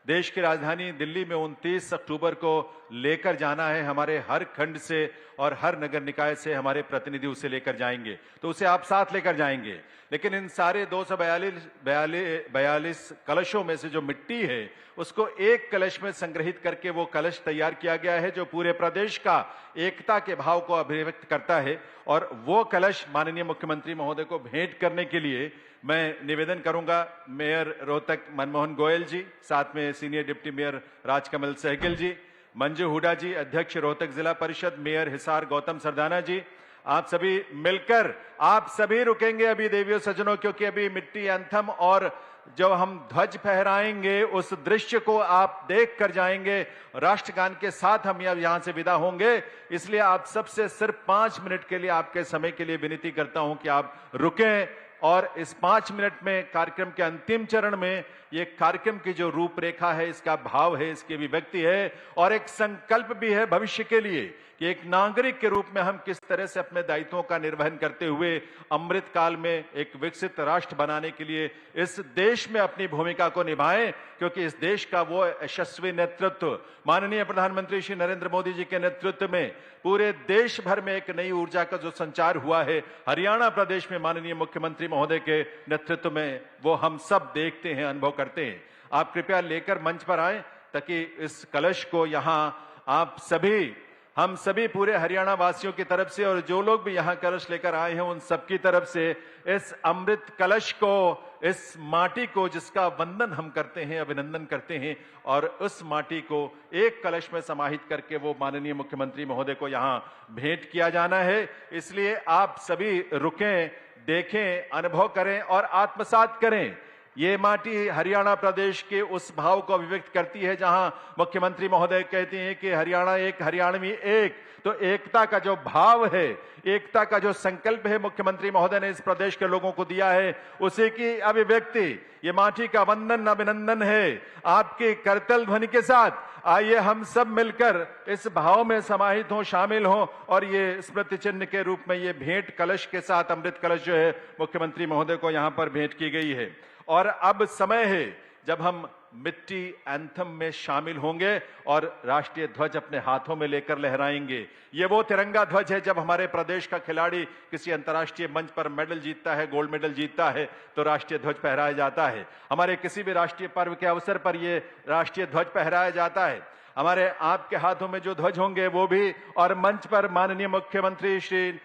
देश की राजधानी दिल्ली में 29 अक्टूबर को लेकर जाना है। हमारे हर खंड से और हर नगर निकाय से हमारे प्रतिनिधि उसे लेकर जाएंगे, तो उसे आप साथ लेकर जाएंगे। लेकिन इन सारे 242 कलशों में से जो मिट्टी है उसको एक कलश में संग्रहित करके वो कलश तैयार किया गया है जो पूरे प्रदेश का एकता के भाव को अभिव्यक्त करता है। और वो कलश माननीय मुख्यमंत्री महोदय को भेंट करने के लिए मैं निवेदन करूंगा मेयर रोहतक मनमोहन गोयल जी, साथ में senior deputy mayor Rajkamal Sehgal ji, Manju Hooda ji, अध्यक्ष रोहतक जिला परिषद, मेयर हिसार गौतम सरदाना जी, आप सभी मिलकर, आप सभी रुकेंगे अभी देवियों सज्जनों, क्योंकि अभी मिट्टी एंथम और जब हम ध्वज फहराएंगे उस दृश्य को आप देख कर जाएंगे। राष्ट्रगान के साथ हम यहां से विदा होंगे, इसलिए आप सबसे सिर्फ 5 मिनट के लिए आपके समय के लिए विनती करता हूं कि आप रुकें और इस 5 मिनट में कार्यक्रम के अंतिम चरण में ये कार्यक्रम की जो रूपरेखा है, इसका भाव है, इसकी अभिव्यक्ति है और एक संकल्प भी है भविष्य के लिए कि एक नागरिक के रूप में हम किस तरह से अपने दायित्वों का निर्वहन करते हुए अमृत काल में एक विकसित राष्ट्र बनाने के लिए इस देश में अपनी भूमिका को निभाएं, क्योंकि इस देश का वो यशस्वी नेतृत्व माननीय प्रधानमंत्री श्री नरेंद्र मोदी जी के नेतृत्व में पूरे देश भर में एक नई ऊर्जा का जो संचार हुआ है हरियाणा प्रदेश में माननीय मुख्यमंत्री महोदय के नेतृत्व में, वो हम सब देखते हैं, अनुभव करते हैं। आप कृपया लेकर मंच पर आए ताकि इस कलश को यहां आप सभी, हम सभी पूरे हरियाणा वासियों की तरफ से और जो लोग भी यहां कलश लेकर आए हैं उन सबकी तरफ से इस अमृत कलश को, इस माटी को जिसका वंदन हम करते हैं, अभिनंदन करते हैं, और उस माटी को एक कलश में समाहित करके वो माननीय मुख्यमंत्री महोदय को यहां भेंट किया जाना है। इसलिए आप सभी रुकें, देखें, अनुभव करें और आत्मसात करें ये माटी हरियाणा प्रदेश के उस भाव को अभिव्यक्त करती है जहां मुख्यमंत्री महोदय कहते हैं कि हरियाणा एक, हरियाणवी एक। तो एकता का जो भाव है, एकता का जो संकल्प है मुख्यमंत्री महोदय ने इस प्रदेश के लोगों को दिया है, उसी की अभिव्यक्ति ये माटी का वंदन, अभिनंदन है। आपकी करतल ध्वनि के साथ आइए हम सब मिलकर इस भाव में समाहित हों, शामिल हों और ये स्मृति चिन्ह के रूप में ये भेंट कलश के साथ अमृत कलश जो है मुख्यमंत्री महोदय को यहां पर भेंट की गई है। और अब समय है जब हम मिट्टी एंथम में शामिल होंगे और राष्ट्रीय ध्वज अपने हाथों में लेकर लहराएंगे। ये वो तिरंगा ध्वज है जब हमारे प्रदेश का खिलाड़ी किसी अंतर्राष्ट्रीय मंच पर मेडल जीतता है, गोल्ड मेडल जीतता है, तो राष्ट्रीय ध्वज फहराया जाता है। हमारे किसी भी राष्ट्रीय पर्व के अवसर पर ये राष्ट्रीय ध्वज फहराया जाता है। हमारे आपके हाथों में जो ध्वज होंगे वो भी, और मंच पर माननीय मुख्यमंत्री श्री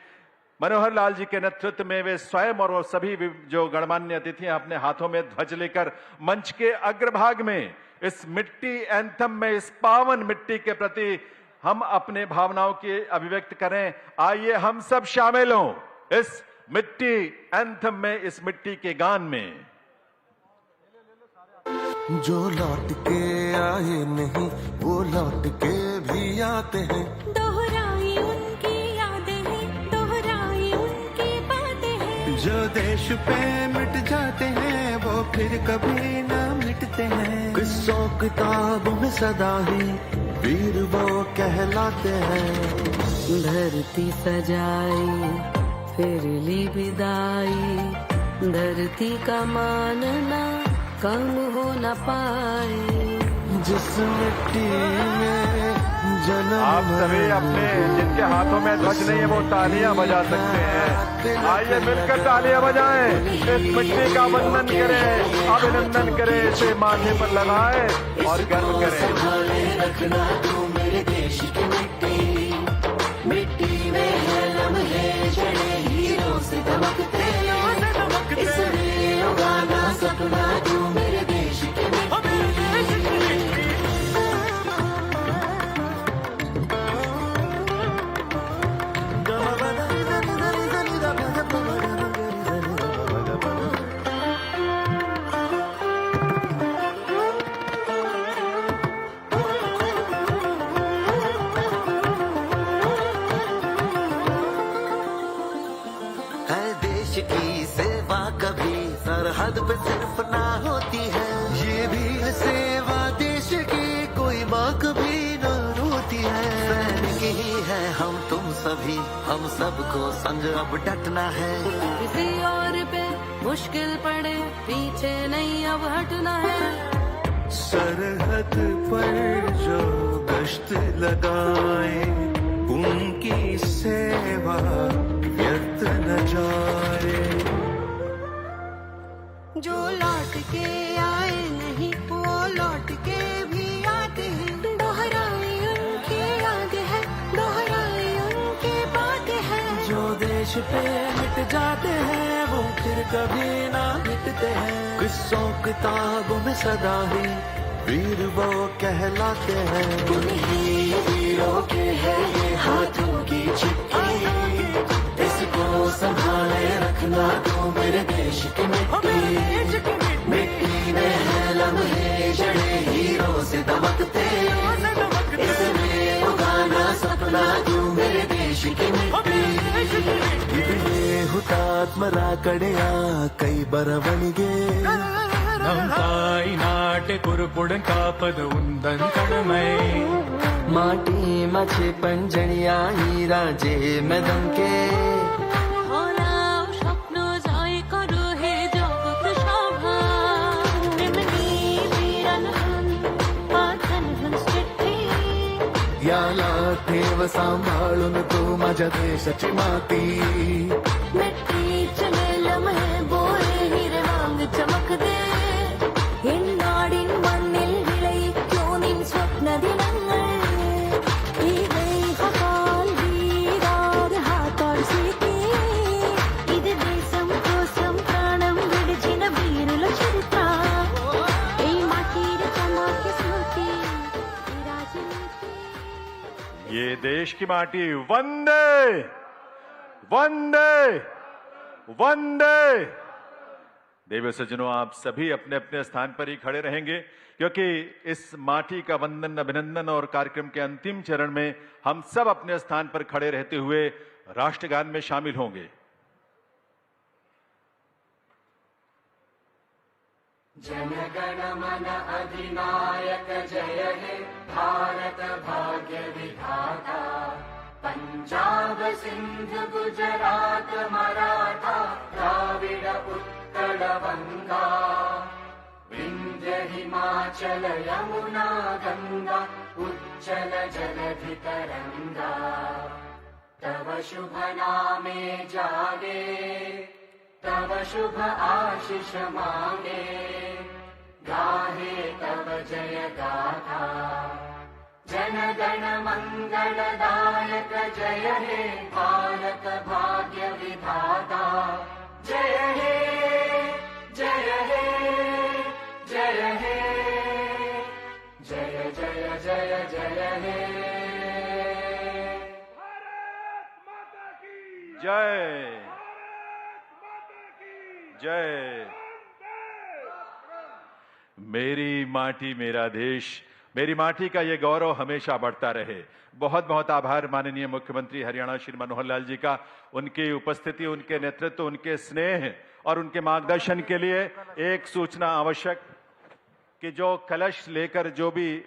मनोहर लाल जी के नेतृत्व में वे स्वयं और वो सभी जो गणमान्य अतिथि अपने हाथों में ध्वज लेकर मंच के अग्रभाग में इस मिट्टी एंथम में, इस पावन मिट्टी के प्रति हम अपने भावनाओं की अभिव्यक्त करें। आइए हम सब शामिल हों इस मिट्टी एंथम में, इस मिट्टी के गान में। जो लौट के आए नहीं वो लौट के भी आते हैं, दोहराई उनकी यादें हैं, दोहराई उनकी बातें हैं। जो देश पे मिट जाते हैं वो फिर कभी ना मिटते हैं। किस्सों किताबों में सदा ही वीर वो कहलाते हैं। धरती सजाई फिर ली विदाई, धरती का मानना कम हो न पाए। जिस मिट्टी में जन्म आप सभी अपने जिनके हाथों में ध्वज नहीं है वो तालियां बजा सकते हैं। आइए मिलकर तालियां बजाएं, इस मिट्टी का वंदन करें, अभिनंदन करें, इसे माथे पर लगाएं और गर्व करें। रखना तू मेरे देश की मिट्टी, मिट्टी में है लम्हे जड़े हीरों से दमकते। इसमें उगाना सपना तू मेरे देश की मिट्टी। की सेवा कभी सरहद पे सिर्फ ना होती है, ये भी सेवा देश की कोई माँ कभी न रोती है। सैनिक ही है हम तुम सभी, हम सबको संग अब डटना है। किसी और पे मुश्किल पड़े पीछे नहीं अब हटना है। सरहद पर जो गश्त लगाए उनकी सेवा व्यर्थ न जाए। जो लौट के आए नहीं वो लौट के भी आते हैं। दोहराई उनकी यादें हैं, दोहराई उनकी बातें हैं। जो देश पे मिट जाते हैं वो फिर कभी ना मिटते हैं। किस्सों किताबों में सदा ही वीर वो कहलाते हैं। उन्हीं वीरों के है ये हाथों की चिट्ठी, इसको संभाले रखना तो मेरे देश की मिट्टी। मिट्टी में है लम्हे जड़े हीरों से दमकते। इसमें उगाना सपना तू मेरे देश की मिट्टी। इतने हुतात्मरा कड़िया कई बरवणिगे ನಮ್ಮ ತಾಯಿನಾಟೆ ಕುರುಪುಡ ಕಾಪದ ಉಂದನ್ ಕಡಮೈ माटी मछे पंजणिया हीरा जे मैदम के। স্বপ্ন জয় করো হে জগৎ সভা। এমনি বীরান पाथन चिट्ठी याला ठेव सांभाळून तू माझ्या देशाची माती। मिट्टी चले लम्हे बोरे हिरे वांग चमकदे. നാടിൻ മണ്ണിൽ വിളയിക്കോ നിൻ സ്വപ്ന ദിനങ്ങൾ. ഈ ദേഹപാൽ വീരാതെ ഹാത്താൾ సీతి. ఇది దేశం కోసం ప్రాణం విడిచిన వీరుల చరిత్ర. ఈ మాటిర చమకి స్మృతి ఈ రాజనీతి. ये देश की माटी वंदे वंदे वंदे। देवी सज्जनों, आप सभी अपने अपने स्थान पर ही खड़े रहेंगे, क्योंकि इस माटी का वंदन, अभिनंदन और कार्यक्रम के अंतिम चरण में हम सब अपने स्थान पर खड़े रहते हुए राष्ट्रगान में शामिल होंगे। जनगण मन अधिनायक जय हे भारत भाग्य विधाता, पंजाब सिंध गुजरात मराठा द्राविड उत्कल बंगा, विंध्य हिमाचल यमुना गंगा उच्चल जलधि तरंगा, तव शुभ नामे जागे, तव शुभ आशीष मांगे, गाहे तव जय गाथा, जन गण मंगलदायक जय हे भारत भाग्य विधाता, जय हे जय हे जय हे जय जय जय जय हे। जय जय। मेरी माटी मेरा देश, मेरी माटी का ये गौरव हमेशा बढ़ता रहे। बहुत बहुत आभार माननीय मुख्यमंत्री हरियाणा श्री मनोहर लाल जी का, उनकी उपस्थिति, उनके नेतृत्व, उनके स्नेह और उनके मार्गदर्शन के लिए। एक सूचना आवश्यक कि जो कलश लेकर जो भी